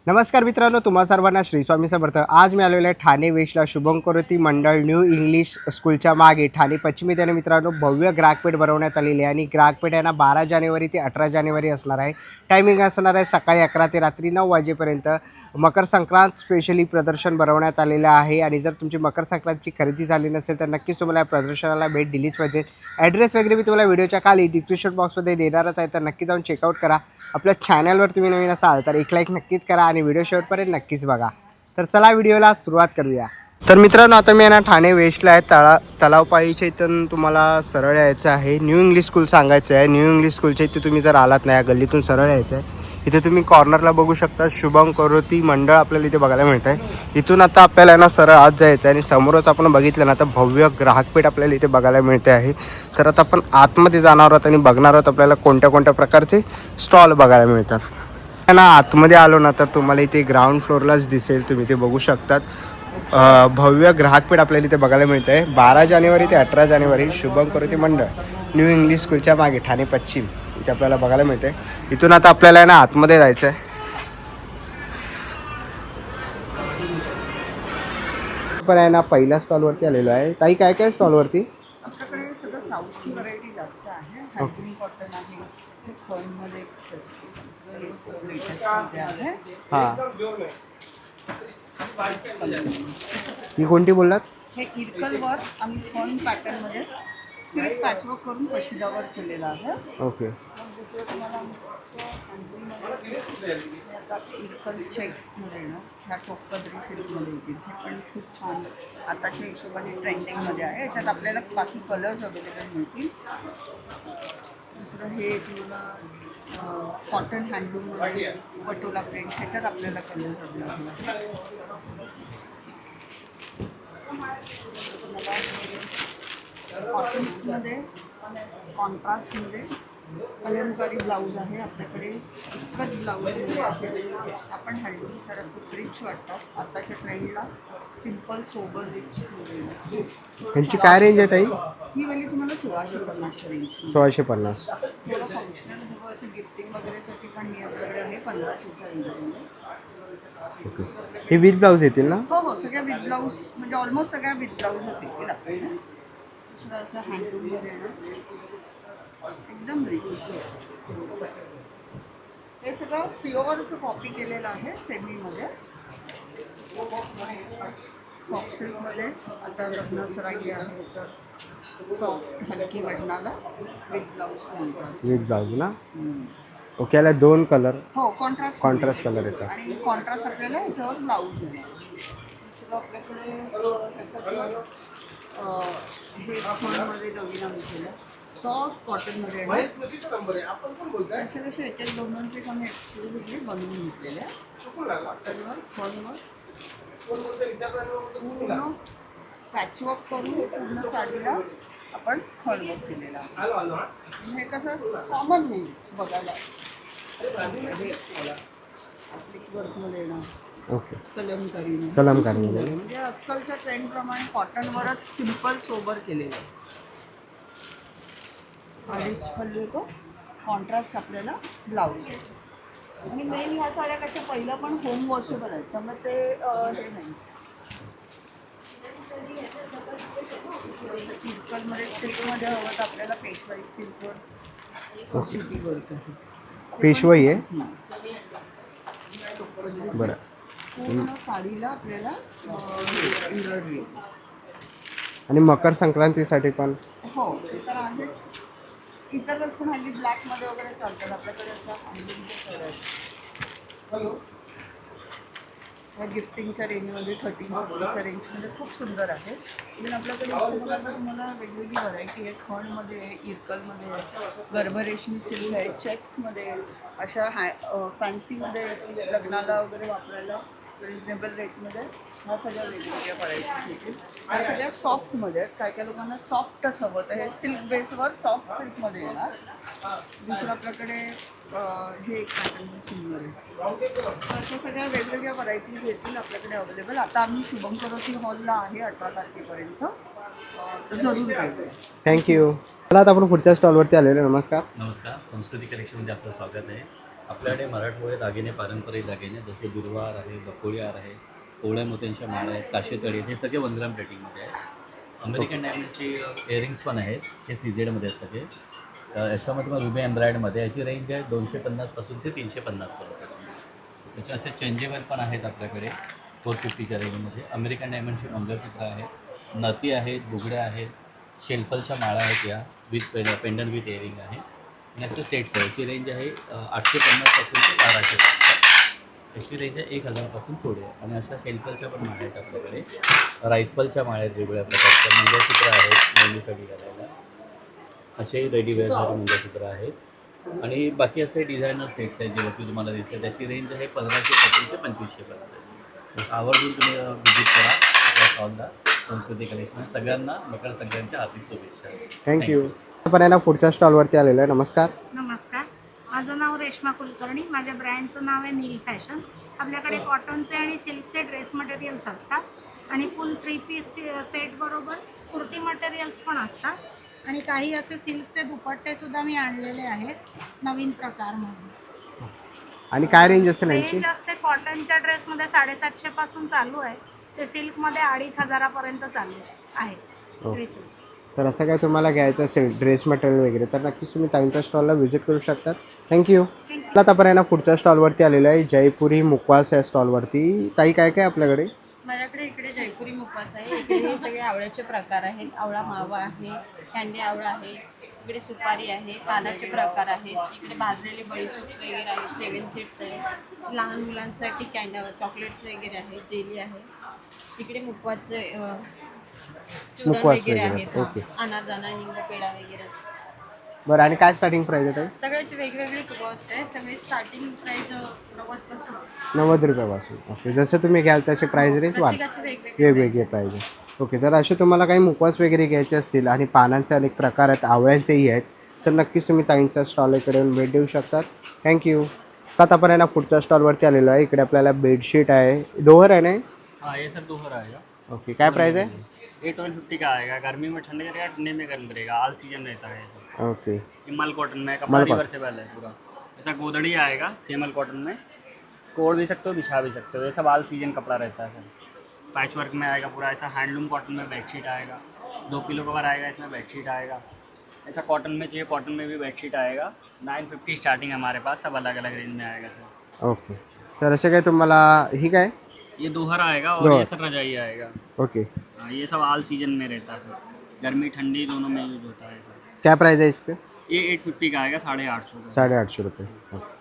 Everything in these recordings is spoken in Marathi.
नमस्कार मित्रांनो, तुम्हा सर्वांना श्री स्वामी समर्थ. आज मी आलेलो आहे ठाणे वेस्टला शुभंकरोती मंडळ न्यू इंग्लिश स्कूलच्या मागे ठाणे पश्चिम येथे मित्रांनो भव्य ग्राहकपेठ भरवण्यात आलेली आहे आणि ग्राहकपेठ आहे ना 12 जानेवारी ते 18 जानेवारी असणार आहे. टायमिंग असणार आहे सकाळी 11 ते रात्री 9 वाजेपर्यंत. मकर संक्रांत स्पेशली प्रदर्शन भरवण्यात आलेलं आहे आणि जर तुमची मकर संक्रांतची खरेदी झाली नसेल तर नक्कीच तुम्हाला या प्रदर्शनाला भेट दिलीच पाहिजे. ॲड्रेस वगैरे मी तुम्हाला व्हिडिओच्या खाली डिस्क्रिप्शन बॉक्समध्ये देणारच आहे, तर नक्की जाऊन चेकआउट करा. आपल्या चॅनलवर तुम्ही नवीन असाल तर एक लाईक नक्कीच करा आणि व्हिडिओ शेवटपर्यंत नक्कीच बघा. तर चला व्हिडिओला सुरुवात करूया. तर मित्रांनो, आता मी आहे ना ठाणे वेस्टला आहे. तलावपाळीच्या इथून तुम्हाला सरळ यायचं आहे. न्यू इंग्लिश स्कूल सांगायचं आहे. न्यू इंग्लिश स्कूलच्या इथे तुम्ही जर आलात नाही, गल्लीतून सरळ यायचं आहे. इथे तुम्ही कॉर्नरला बघू शकता शुभंकरोती मंडळ आपल्याला इथे बघायला मिळतं आहे. इथून आता आपल्याला ना सरळ आत जायचं आहे आणि समोरच आपण बघितलं ना तर भव्य ग्राहकपेठ आपल्याला इथे बघायला मिळते आहे. तर आता आपण आतमध्ये जाणार आहोत आणि बघणार आहोत आपल्याला कोणत्या कोणत्या प्रकारचे स्टॉल बघायला मिळतात. ना आतमध्ये आलो ना तर तुम्हाला इथे ग्राउंड फ्लोअरलाच दिसेल, तुम्ही ते बघू शकतात. भव्य ग्राहकपेठ आपल्याला इथे बघायला मिळतं आहे. 12 जानेवारी ते 18 जानेवारी शुभंकरोती मंडळ न्यू इंग्लिश स्कूलच्या मागे ठाणे पश्चिम इथे आपल्याला बघायला मिळते. इथून आता आपल्याला ना आतमध्ये जायचं आहे. पण आहे ना पहिल्या स्टॉलवरती आलेलो आहे. ताई, काय काय स्टॉलवरती? आपल्याकडे सगळं साऊथची व्हरायटी जास्त आहे. हँडलूम कॉटन आहे, हे खणमध्ये लेटेस्टमध्ये आहे. हां, ही कोणती बोललात? हे इरकलवर आम्ही खण पॅटर्नमध्ये सिल्क पॅचवर्क करून कशिदावर केलेलं आहे. ओके. मग दुसरं तुम्हाला हँडलूममध्ये आता इरकल चेक्समध्ये ना ह्या टोकपदरी सिल्कमध्ये येतील. हे पण खूप छान आताच्या हिशोबाने ट्रेंडिंगमध्ये आहे. याच्यात आपल्याला बाकी कलर्स अवेलेबल मिळतील. दुसरं हे तुम्हाला कॉटन हँडलूममध्ये पटोला प्रिंट, ह्याच्यात आपल्याला कलर्स अवेलेबल आहे. कॉटन्समध्ये कॉन्ट्रास्टमध्ये कलमकारी ब्लाऊज आहे आपल्याकडे. इतकंच ब्लाऊजमध्ये आहे. आपण हँडलूम साड्या खूप रिच वाटतात आताच्या ट्रेंडला. Simple sober rich. ह्यांची काय रेंज आहे ताई? ही वाली तुम्हाला 1650 रेंज. 1650. थोडं फंक्शनल हवं असं गिफ्टिंग वगैरेसाठी पण ही आपल्याकडे आहे 1500च्या रेंजमध्ये. ओके. हे विथ ब्लाऊज येतील ना? हो हो, सगळ्या विथ ब्लाऊज, म्हणजे ऑलमोस्ट सगळ्या विथ ब्लाऊजच येतील आपल्याकडे. दुसरं असं हँडलूममध्ये ना एकदम रिच. हे सगळं प्युअरचं कॉपी केलेलं आहे सेमीमध्ये. सॉफ्ट सिल्कमध्ये आता लग्न सराई आहे तर सॉफ्ट हलकी वजनाला with blouse contrast. With blouse ना? ओके. याला 2 कलर हो, कॉन्ट्रास्ट कलर येतात. आणि कॉन्ट्रास्ट आपल्याला ह्याच्यावर ब्लाऊज आहे. दुसरं आपल्याकडे ह्याच्यातलं हे खणमध्ये नवीन आम्ही केलं सॉफ्ट कॉटनमध्ये आहे. असे कसे एक एक 2-2 पीस आम्ही एक्सक्लुझिव्हली बनवून घेतलेले आहे. कॉटनवर खणवर पूर्ण पॅचवर्क करून पूर्ण साडीला आपण खणवर्क केलेलं आहे. हे कसं कॉमन होईल बघायला. वर्कमध्ये येणार ओके. कलमकारी म्हणजे आजकालच्या ट्रेंडप्रमाणे कॉटनवरच सिम्पल सोबर केलेलं आहे. रिच पल्लू येतो, कॉन्ट्रास्ट आपल्याला ब्लाऊज आहे. आणि मेन ह्या साड्या कशा पहिलं पण होम वॉशेबल आहेत, त्यामुळे ते हे नाही. सिल्कमध्ये सिल्कमध्ये हवं तर आपल्याला पेशवाई सिल्कवर सिटी वर्क आहे. पेशवाई आहे. बरं. पूर्ण साडीला आपल्याला एम्ब्रॉयडरी. आणि मकर संक्रांतीसाठी पण हो, ते तर आहेच. इतर वेळेस पण हल्ली ब्लॅकमध्ये वगैरे चालतात. आपल्याकडे असं हँडलूमचे साड्या आहेत. ह्या गिफ्टिंगच्या रेंजमध्ये 13-40च्या रेंजमध्ये खूप सुंदर आहे. इव्हन आपल्याकडे तुम्हाला वेगवेगळी व्हरायटी आहे. खणमध्ये आहे, इरकलमध्ये आहे, गर्भरेशमी सिल्क आहे, चेक्समध्ये अशा फॅन्सीमध्ये लग्नाला वगैरे वापरायला रिजनेबल रेटमध्ये ह्या सगळ्या वेगवेगळ्या व्हरायटीज येतील. ह्या सगळ्या सॉफ्टमध्ये आहेत. काय काय लोकांना सॉफ्टच हवं तर हे सिल्क बेसवर सॉफ्ट सिल्कमध्ये येणार. दुसरं आपल्याकडे हे एक पॅटर्न सुंदर आहे. अशा सगळ्या वेगवेगळ्या व्हरायटीज येतील आपल्याकडे अवेलेबल. आता आम्ही शुभंकरोती हॉलला आहे 18 तारखेपर्यंत, तर जरूर भेटूया. थँक्यू. चला आता आपण पुढच्या स्टॉलवरती आलेलो. नमस्कार. नमस्कार, संस्कृती कलेक्शनमध्ये आपलं स्वागत आहे. आपल्याकडे मराठमोळे दागिने, पारंपरिक दागिने जसे गुरुवार आहे, बकोळीहार आहे, कोवळ्या मोत्यांच्या माळा आहेत, काशीतळी आहेत, हे सगळे 1 ग्राम प्लेटिंगमध्ये आहेत. अमेरिकन डायमंडची इयरिंग्स पण आहेत, हे CZ मध्ये आहेत सगळे. याच्यामध्ये मग रुबी एम्ब्रॉयडमध्ये याची रेंज आहे 250 पासून ते 350 पर्यंतची. त्याचे असे चेंजेबल पण आहेत आपल्याकडे 450च्या रेंजमध्ये. अमेरिकन डायमंडची मंगळसूत्र आहेत, नथी आहेत, बुगड्या आहेत, शेल्पलच्या माळा आहेत, या विथ पेंडंट विथ इयरिंग आहे. आणि असे सेट्स आहे. याची रेंज आहे 850 पासून ते 1200 पर्यंत. याची रेंज आहे 1000 पासून पुढे आहे. आणि अशा शेल्पलच्या पण माळा आहेत आपल्याकडे. राईसपलच्या माळा आहेत वेगवेगळ्या प्रकारच्या, मंगळसूत्र आहेत मेहंदीसाठी घालायला. असे रेडीवेअर मंगळसूत्र आहेत. आणि बाकी असे डिझायनर सेट्स आहेत जे वरती तुम्हाला दिसते. त्याची रेंज आहे 1500 पासून ते 2500 पर्यंत. आवर्जून तुम्ही विजिट करा आपल्या स्टॉलला. संस्कृती कलेक्शन. सगळ्यांना मकर संक्रांतीच्या हार्दिक शुभेच्छा. थँक्यू. आपण आहे ना पुढच्या स्टॉलवरती आलेलो आहे. नमस्कार. नमस्कार, माझं नाव रेश्मा कुलकर्णी. माझ्या ब्रँडचं नाव आहे नील फॅशन. आपल्याकडे कॉटनचे आणि सिल्कचे ड्रेस मटेरियल्स असतात आणि फुल 3 पीस सेटबरोबर कुर्ती मटेरियल्स पण असतात आणि काही असे सिल्कचे दुपट्टेसुद्धा मी आणलेले आहेत नवीन प्रकार म्हणून. आणि काय रेंज असेल यांची? रेंज असते कॉटनच्या ड्रेसमध्ये 750 पासून चालू आहे ते सिल्कमध्ये 2500पर्यंत चालू आहे ड्रेसेस. तर असं काय तुम्हाला घ्यायचं असेल ड्रेस मटेरियल वगैरे तर नक्कीच तुम्ही ताईंच्या स्टॉलला व्हिजिट करू शकतात. थँक्यू. आता आपण आहे ना पुढच्या स्टॉलवरती आलेलो आहे. जयपुरी मुखवास या स्टॉलवरती. ताई काय काय आपल्याकडे? माझ्याकडे इकडे जयपुरी मुखवास आहे. इकडे हे सगळे आवळ्याचे प्रकार आहेत. आवळा मावा आहे, कॅन्डी आवळा आहे, इकडे सुपारी आहे, पानाचे प्रकार आहेत, इकडे भाजलेले बडीशेप वगैरे आहेत, 7 सीड्स आहेत, लहान मुलांसाठी चॉकलेट्स वगैरे आहेत, जेली आहे, इकडे मुखवासचे चूर्ण मुखवास वगैरे वगैरे, आहेत. ओके. अनारदाना, हिंग, पेढा वगैरे असं. बरं, आणि काय स्टार्टिंग प्राईस आहे ताई? सगळ्याची वेगवेगळी कॉस्ट आहे. सगळी स्टार्टिंग प्राईस 90पासून. 90 रुपयापासून. ओके. जसं तुम्ही घ्याल तसे प्राईस रेंज वाढ प्रत्येकाची वेगवेगळी वेगवेगळे प्राईज आहे. ओके. तर असे तुम्हाला काही मुखवास वगैरे घ्यायचे असतील आणि पानांचे अनेक प्रकार आहेत, आवळ्यांचेही आहेत, तर नक्कीच तुम्ही ताईंच्या स्टॉलकडे येऊन भेट देऊ शकतात. थँक्यू. आता आपण आहे ना पुढच्या स्टॉलवरती आलेलो आहे. इकडे आपल्याला बेडशीट आहे, दोहर आहे ना? हाँ ये सब दोहर आएगा. ओके. काय प्राईस आहे? ये 1250 का आएगा. गर्मी में ठंडे करेगा, ठंडे में गर्म करेगा. ऑल सीजन रहता है ये सब. ओके. ये मल कॉटन में कपड़ा मल कॉटन. रिवर्सेबल है पूरा. ऐसा गोदड़ी आएगा सेमल कॉटन में. कोड भी सकते हो, बिछा भी सकते हो. ये सब ऑल सीजन कपड़ा रहता है सर. पैच वर्क में आएगा पूरा. ऐसा हैंडलूम कॉटन में बेडशीट आएगा. 2 किलो कवर आएगा, इसमें बेडशीट आएगा. ऐसा कॉटन में चाहिए, कॉटन में भी बेडशीट आएगा. 950 स्टार्टिंग है हमारे पास. सब अलग अलग रेंज में आएगा सर. ओके. तर असे काय तुम्हाला ही काय? ये दोहर आएगा और दोहर. ये सर रजाई आएगा. ओके. हाँ, ये सब ऑल सीजन में रहता है सर. गर्मी ठंडी दोनों में यूज होता है सर. क्या प्राईस आहे इसके? ये 850 का आएगा, 850 का. 850 रुपये. ओके.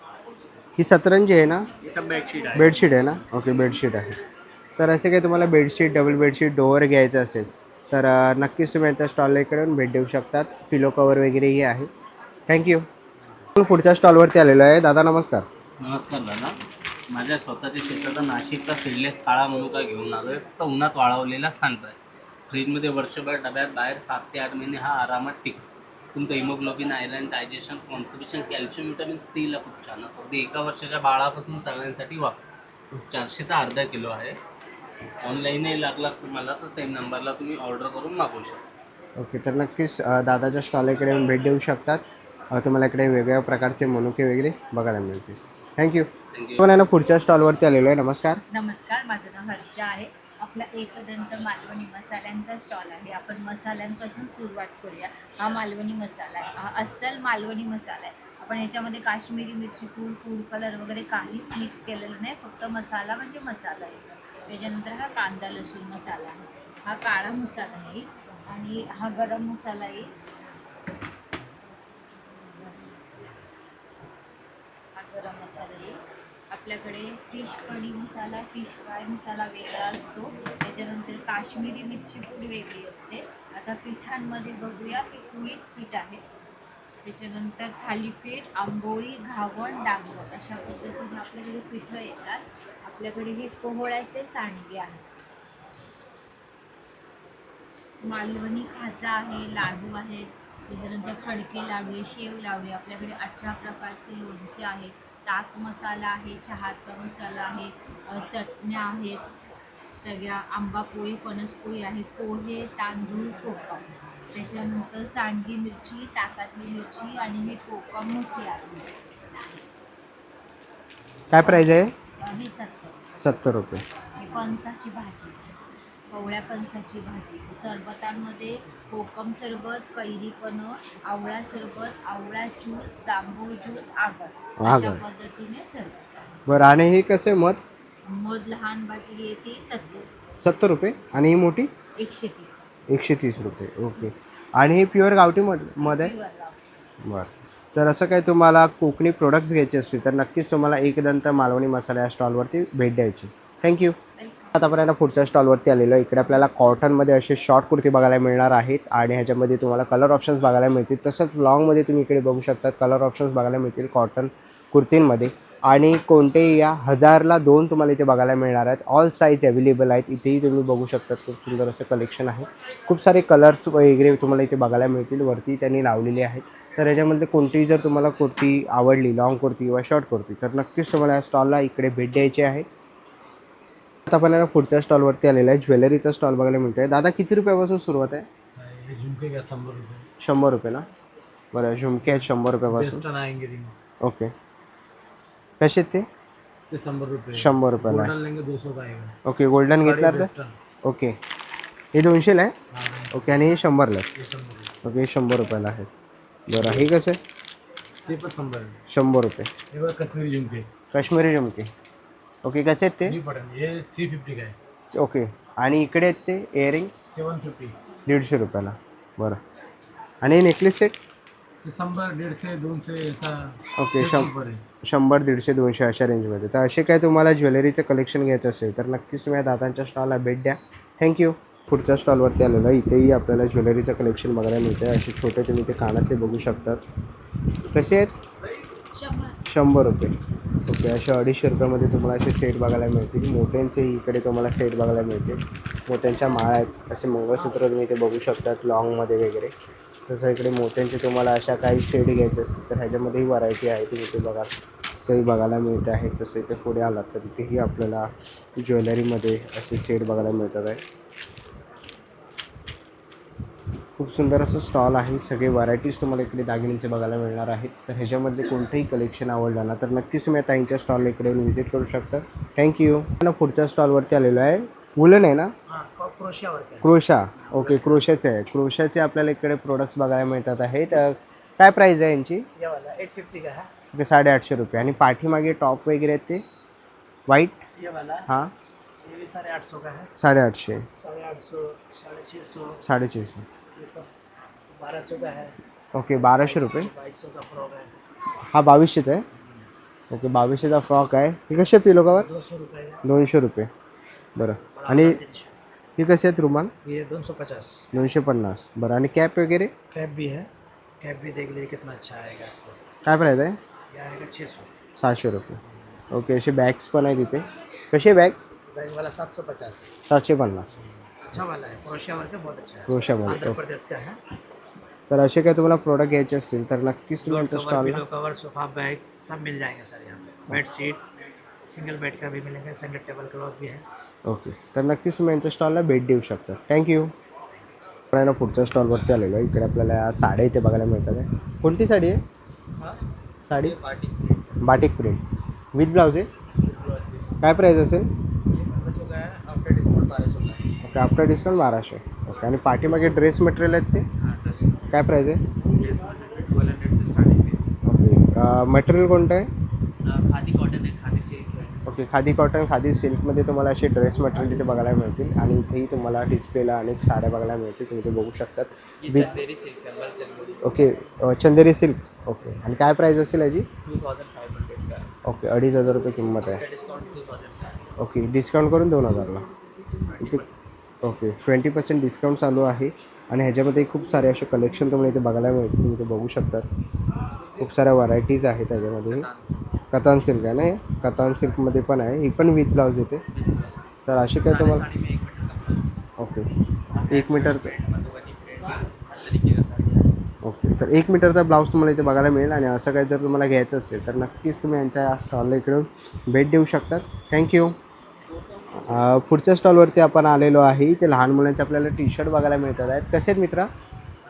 ही सतरंजी आहे ना? ये सब बेडशीट है. बेडशीट आहे ना? ओके, बेडशीट आहे. तर असे काही तुम्हाला बेडशीट, डबल बेडशीट, डोअर घ्यायचं असेल तर नक्कीच तुम्ही यांच्या स्टॉलकडे येऊन भेट देऊ शकतात. पिलो कवर वगैरेही आहे. थँक्यू. पुढच्या स्टॉलवरती आलेलो आहे. दादा नमस्कार. नमस्कार दादा. माझ्या स्वतःच्या शेताचा नाशिकचा सीडलेस काळा मनुका घेऊन आलो आहे. फक्त उन्हात वाळवलेला सांगताय. फ्रीजमध्ये वर्षभर डब्यात बाहेर 7 ते 8 महिने हा आरामात टिकतो. तुमचं haemoglobin, iron, digestion, constipation, calcium, vitamin सीला खूप छान. अगदी 1 वर्षाच्या बाळापासून सगळ्यांसाठी वापर. 400 चा अर्धा किलो आहे. ऑनलाईनही लागला तुम्हाला तर सेम नंबरला तुम्ही ऑर्डर करून मागवू शकता. ओके. तर नक्कीच दादाच्या स्टॉलकडे येऊन भेट देऊ शकतात. तुम्हाला इकडे वेगवेगळ्या प्रकारचे मनुके वगैरे बघायला मिळतील. थँक्यू. आपण आहे ना पुढच्या स्टॉलवरती आलेलो आहे. नमस्कार. नमस्कार, माझं नाव हर्षा आहे. आपला एकदंत मालवणी मसाल्यांचा स्टॉल आहे. आपण मसाल्यांपासून सुरुवात करूया. हा मालवणी मसाला आहे, हा अस्सल मालवणी मसाला आहे. आपण याच्यामध्ये काश्मीरी मिरची पूड, फूड कलर वगैरे काहीच मिक्स केलेलं नाही, फक्त मसाला म्हणजे मसाला आहे. त्याच्यानंतर हा कांदा लसूण मसाला आहे, हा काळा मसाला आहे आणि हा गरम मसाला आहे. हा गरम मसाला आहे. आपल्याकडे फिश कढी मसाला, फिश फ्राय मसाला वेगळा असतो. त्याच्यानंतर काश्मीरी मिरची पूड वेगळी असते. आता पिठांमध्ये बघूया की कुळीत पीठ आहे. त्याच्यानंतर थालीपीठ, आंबोळी, घावण, डांगर अशा पद्धतीने आपल्याकडे पिठं येतात. आपल्याकडे हे पोहळ्याचे सांडगे आहेत. मालवणी खाजा आहे, लाडू आहेत. त्याच्यानंतर खडके लाडू आहे, शेव लाडू आहे. आपल्याकडे 18 प्रकारचे लोणचे आहेत. ताक मसाला आहे, चहाचा मसाला आहे, चटण्या आहेत सगळ्या, आंबा पोळी, फणस पोळी आहे, पोहे, तांदूळ, कोकम. त्याच्यानंतर सांडगी मिरची, ताकातली मिरची आणि हे कोकम मोठी आहे. काय प्राईज आहे? ही 70. 70 रुपये. ही फणसाची भाजी, कवळ्या फणसाची भाजी. सरबतांमध्ये कोकम सरबत, कैरी कणक, आवळा सरबत, आवळा ज्यूस, जांभूळ ज्यूस, आगर अशा आगर. पद्धतीने सरबत आहे. बरं, आणि हे कसं आहे मध? मध लहान बाटली येते 70. 70 रुपये आणि ही मोठी 130. 130 रुपये. ओके. आणि हे प्युअर गावठी मध आहे? प्युअर गावठी. बरं. तर असं काही तुम्हाला कोकणी प्रोडक्ट्स घ्यायचे असतील तर नक्कीच तुम्हाला एकदंत मालवणी मसाला या स्टॉलवरती भेट द्यायची. थँक्यू. आतापर्यंत पुढच्या स्टॉलवरती आलेलो. इकडे आपल्याला कॉटनमध्ये असे शॉर्ट कुर्ती बघायला मिळणार आहेत आणि ह्याच्यामध्ये तुम्हाला कलर ऑप्शन्स बघायला मिळतील. तसंच लॉंगमध्ये तुम्ही इकडे बघू शकता कलर ऑप्शन्स बघायला मिळतील कॉटन कुर्तींमध्ये. आणि कोणतेही या 1000ला 2 तुम्हाला इथे बघायला मिळणार आहेत. ऑल साईज अवेलेबल आहेत. इथेही तुम्ही बघू शकता खूप सुंदर असं कलेक्शन आहे. खूप सारे कलर्स वगैरे तुम्हाला इथे बघायला मिळतील. वरती त्यांनी लावलेले आहेत. तर याच्यामध्ये कोणतीही जर तुम्हाला कुर्ती आवडली, लॉंग कुर्ती किंवा शॉर्ट कुर्ती, तर नक्कीच तुम्हाला या स्टॉलला इकडे भेट द्यायची आहे. आता आपण पुढच्या स्टॉलवरती आलेला आहे. ज्वेलरीचा स्टॉल बघायला मिळतो आहे. दादा किती रुपयापासून सुरुवात आहे? झुमके का 100 रुपये. 100 रुपये ना? बरं, झुमके आहेत 100 रुपयापासून. वेस्टर्न आएंगे रिंग ओके. कसे आहेत ते? ते 100 रुपये. 100 रुपयाला आहे. गोल्डन लेंगे 200 का आएगा. ओके. गोल्डन घेतणार तर? वेस्टर्न. ओके. हे 200ला आहे. हाँ, ओके. आणि हे 100ला आहे. ये 100 रुपये. ओके. 100 रुपयाला आहे. बरं, हे कसं आहे? ते पण 100 आहे. 100 रुपये. हे बघा काश्मीरी झुमके. काश्मीरी झुमके. ओके. कसे आहेत ते? New pattern. हे 350 का आहे. ओके. आणि इकडे आहेत ते इयरिंग्स ते 150. 150 रुपयाला. बरं. आणि नेकलेस सेट? ते 100, 150, 200 ऐसा. ओके. सेट ऊपर आहे. 100, 150, 200 अशा रेंजमध्ये. तर असे काय तुम्हाला ज्वेलरीचं कलेक्शन घ्यायचं असेल तर नक्कीच तुम्ही या दादांच्या स्टॉलला भेट द्या. थँक्यू. पुढच्या स्टॉलवरती आलेलं आहे. इथेही आपल्याला ज्वेलरीचं कलेक्शन बघायला मिळतं आहे. असे छोटे तुम्ही ते कानातले बघू शकतात. कसे आहेत? 100 रुपये. ओके. असे 250 रुपयामध्ये तुम्हाला असे सेट बघायला मिळतील. मोत्यांचे इकडे तुम्हाला सेट बघायला मिळतील. मोत्यांच्या माळा आहेत. असे मंगळसूत्र तुम्ही इथे बघू शकतात लॉंगमध्ये वगैरे. तसं इकडे मोत्यांचे तुम्हाला अशा काही सेट घ्यायचे असतील तर ह्याच्यामध्येही व्हरायटी आहे. तुम्ही इथे बघा तेही बघायला मिळते आहे. तसं इथे पुढे आलात तर इथेही आपल्याला ज्वेलरीमध्ये असे सेट बघायला मिळतात आहे. खूप सुंदर असं स्टॉल आहे. सगळे व्हरायटीज तुम्हाला इकडे दागिन्यांचे बघायला मिळणार आहेत. तर ह्याच्यामध्ये कोणतंही कलेक्शन आवडलं ना तर नक्कीच तुम्ही ताईंच्या स्टॉलला इकडे येऊन व्हिजिट करू शकता. थँक्यू. पुढच्या स्टॉलवरती आलेलो आहे. वुलन आहे ना? क्रोशा. ओके. क्रोशाचे आहे. क्रोशाचे आपल्याला इकडे प्रोडक्ट्स बघायला मिळतात आहेत. काय प्राईज आहे यांची? 850 का है. ओके. 850 रुपये. आणि पाठीमागे टॉप वगैरे आहेत ते व्हाईट? ये वाला हां. ये भी 850 का है. 850. 850, 650, 650. ये सब 1200 का है. ओके. 1200 रुपये. 2200 का फ्रॉक है. हा 2200चा आहे. ओके. 2200चा फ्रॉक आहे. हे कसे पिलो कवर? 200 रुपये है. 200 रुपये. बरं. आणि हे कसे आहेत रुमाल? ये 250. 250. बरं. आणि कॅप वगैरे? कैप भी है. कैप भी देख लिए कितना अच्छा आएगा आपको. काय प्राईज आहे? ये आएगा 600. 700 रुपये. ओके. असे बॅग्स पण आहेत तिथे. कसे बॅग? बैग वाला 750. 750. अच्छा वाला है. क्रोशिया वर्क है, बहुत अच्छा है. क्रोशामध्ये. आंध्र ओके. प्रदेश का है. तर असे काय तुम्हाला प्रोडक्ट घ्यायचे असतील तर नक्कीच तुम्ही फ्लोर आमच्या कवर, स्टॉलला. पिलो कवर, सोफा बैग सब मिल जाएंगे सर यहाँ पे. बेड शीट, सिंगल बेड का भी मिलेंगे, सिंगल टेबल क्लॉथ भी है. ओके. तर नक्कीच तुम्ही यांच्या स्टॉलला भेट देऊ शकता. थँक्यू. आपण पुढच्या स्टॉलवरती आलेलो आहे. इकडे आपल्याला या साड्या इथे बघायला मिळतात आहे. कोणती साडी आहे? Sari batik print with blouse आहे. काय प्राईज असेल? 1500 का है. आफ्टर डिस्काउंट 1200 का है. ओके. After discount 1200. ओके. आणि पाठीमागे ड्रेस मटेरियल आहेत ते हाँ, ड्रेस काय प्राईज आहे? 1200 से स्टार्टिंग है. ओके. मटेरियल कोणतं आहे? खादी कॉटन है, खादी सिल्क है. ओके. खादी कॉटन, खादी सिल्कमध्ये तुम्हाला असे ड्रेस मटेरियल इथे बघायला मिळतील. आणि इथेही तुम्हाला डिस्प्लेला अनेक साड्या बघायला मिळतील. तुम्ही ते बघू शकतात. ये चंदेरी सिल्क है, मल चंदेरी. ओके. चंदेरी सिल्क. ओके. आणि काय प्राईज असेल याची? 2500 का है. ओके. 2500 रुपये किंमत आहे. आफ्टर डिस्काउंट 2000 का है. ओके. डिस्काउंट करून 2000ला. इथे ओके. 20% डिस्काउंट चालू आहे. आणि ह्याच्यामध्ये खूप सारे असे कलेक्शन तुम्हाला इथे बघायला मिळतील. तुम्ही ते बघू शकतात. खूप साऱ्या व्हरायटीज आहेत त्याच्यामध्ये. कतान सिल्क आहे ना? हे कतान सिल्कमध्ये पण आहे. ही पण विथ ब्लाऊज येते. तर असे काय तुम्हाला? साड़ी में 1 मीटर का ब्लाउज पीस है. ओके. 1 मीटरचं. मधुबनी प्रिंट, हर तरीके का साड़ी है. ओके. तर 1 मीटरचा ब्लाऊज तुम्हाला इथे बघायला मिळेल. आणि असं काही जर तुम्हाला घ्यायचं असेल तर नक्कीच तुम्ही यांच्या स्टॉलला इकडून भेट देऊ शकतात. थँक्यू. पुढच्या स्टॉलवरती आपण आलेलो आहे. इथे लहान मुलांचे आपल्याला टी शर्ट बघायला मिळतात आहेत. कसे आहेत मित्रा?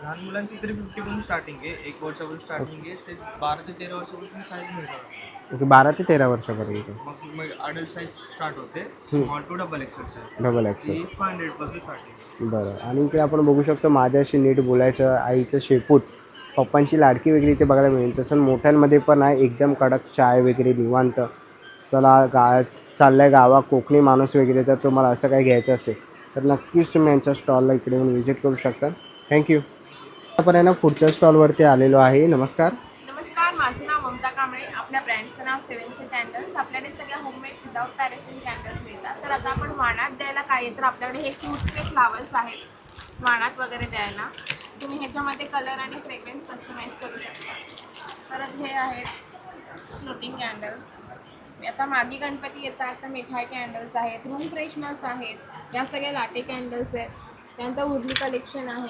लहान मुलांची तरी 50 पासून स्टार्टिंग आहे, 1 वर्षापासून स्टार्टिंग आहे, ते 12 ते 13 वर्षापासून साईज मिळतात. ओके 12 ते 13 वर्षापर्यंत. मग अडल्ट साईज स्टार्ट होते, small to double XL size. Double XL. 500 पासून स्टार्टिंग. बरं. आणि इकडे आपण बघू शकतो माझ्याशी नीट बोलायचं, आईचं शेपूट, पप्पांची लाडकी वगैरे इथे बघायला मिळेल. तसं मोठ्यांमध्ये पण आहे एकदम कडक चाय वगैरे निवांत. चला चाललाय गावा कोकणी माणूस वगैरे, जर तुम्हाला असं काही घ्यायचं असेल तर नक्कीच तुम्ही यांच्या स्टॉलला इकडे येऊन व्हिजिट करू शकता. थँक्यू. आपण आहे ना पुढच्या स्टॉलवरती आलेलो आहे. नमस्कार. नमस्कार, माझं नाव ममता कांबळे. आपल्या ब्रँडचं नाव 7th कॅन्डल्स. आपल्याकडे सगळ्या होममेड विदाउट पॅरेफिन कॅन्डल्स मिळतात. तर आता आपण वाणात द्यायला काय आहे तर आपल्याकडे हे क्यूटचे फ्लावर्स आहेत वाणात वगैरे द्यायला. तुम्ही ह्याच्यामध्ये कलर आणि फ्रेग्रन्स कस्टमाइज करू शकता. परत हे आहेत फ्लोटिंग कॅन्डल्स. आता मागी गणपती येतात तर मिठाई कॅन्डल्स आहेत, रूम फ्रेशनर्स आहेत, या सगळ्या लाटे कॅन्डल्स आहेत. त्यानंतर उर्ली कलेक्शन आहे.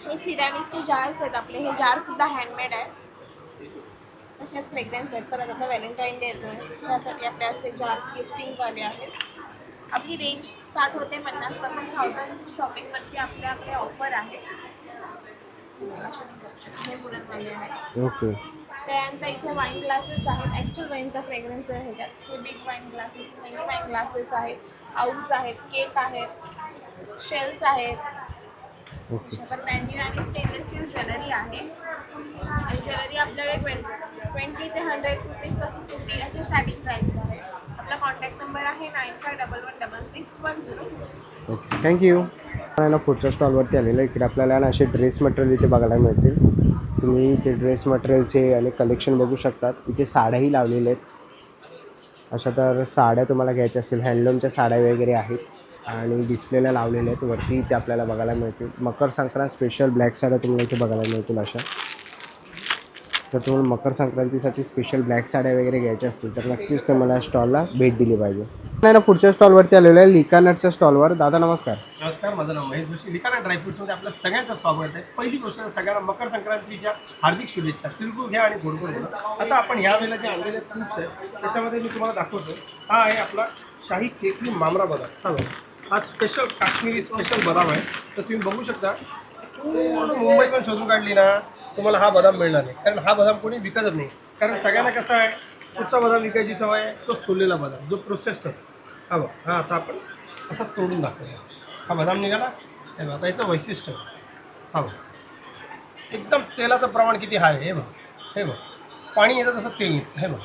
हे सिरॅमिकचे जार्स आहेत आपले. हे जारसुद्धा हँडमेड आहे. तसेच फ्रेग्रन्स आहेत. परत आता व्हॅलेंटाईन डे येतो आहे, त्यासाठी आपले असे जार्स गिफ्टिंगवाले आहेत. आपली रेंज स्टार्ट होते 50 पासून 1000 शॉपिंगवरती आपल्याकडे ऑफर आहे. हे बुलनवाले आहेत. ओके. त्यानंतर इथे वाईन ग्लासेस आहेत. ॲक्च्युअल वाईनचा फ्रेग्रन्स आहे ह्याच्यात. हे big wine glasses, mini wine glasses आहेत, आऊस आहेत, केक आहेत, शेल्स आहेत. ओके. तर ब्रँडेड आणि स्टेनलेस स्टील ज्वेलरी आहे. आणि ज्वेलरी आपल्याकडे 20 ते 100 रुपीजपासून 50 अशी स्टार्टिंग प्राईस आहे. आपला कॉन्टॅक्ट नंबर आहे 9511166110. ओके. थँक्यू. आपण ना पुढच्या स्टॉलवरती आलेलं. इकडे आपल्याला ना असे ड्रेस मटेरियल इथे बघायला मिळतील. तुम्ही इथे ड्रेस मटेरियलचे आणि कलेक्शन बघू शकतात. इथे साड्याही लावलेल्या आहेत. अशा तर साड्या तुम्हाला घ्यायच्या असतील, हँडलूमच्या साड्या वगैरे आहेत आणि डिस्प्लेला लावलेल्या आहेत वरती, ते आपल्याला बघायला मिळतील. मकर संक्रांत स्पेशल ब्लॅक साड्या तुम्हाला इथे बघायला मिळतील अशा. तर तुम्हाला मकर संक्रांतीसाठी स्पेशल ब्लॅक साड्या वगैरे घ्यायच्या असतील तर नक्कीच तुम्हाला स्टॉलला भेट दिली पाहिजे. नाही ना पुढच्या स्टॉलवरती आलेलं आहे लिकानटच्या स्टॉलवर. दादा नमस्कार. नमस्कार, माझं नाव महेश जोशी. लिकानट ड्रायफ्रुट्समध्ये आपलं सगळ्यांचं स्वागत आहे. पहिली गोष्ट सगळ्यांना मकर संक्रांतीच्या हार्दिक शुभेच्छा. तिळगुळ घ्या आणि गोडगोड बोला. आता आपण ह्या वेळेला जे आणलेले फ्रूट्स आहेत त्याच्यामध्ये मी तुम्हाला दाखवतो. हा आहे आपला शाही केसरी मामरा बदाम. हा स्पेशल काश्मीरी स्पेशल बदाम आहे. तर तुम्ही बघू शकता पूर्ण मुंबई पण शोधून काढली ना तुम्हाला हा बदाम मिळणार नाही, कारण हा बदाम कोणी विकतच नाही. कारण सगळ्यांना कसं आहे कुठचा बदाम विकायची सवय आहे, तो सोललेला बदाम जो प्रोसेस्ड असतो. हा बघ, हा आता आपण असा तोडून दाखवूया. हा बदाम निघाला. हे बघ, आता याचं वैशिष्ट्य हा बघ, एकदम तेलाचं प्रमाण किती हाय. हे बघ, हे बघ, पाणी येतं तसं तेल निघतं. हे बघ,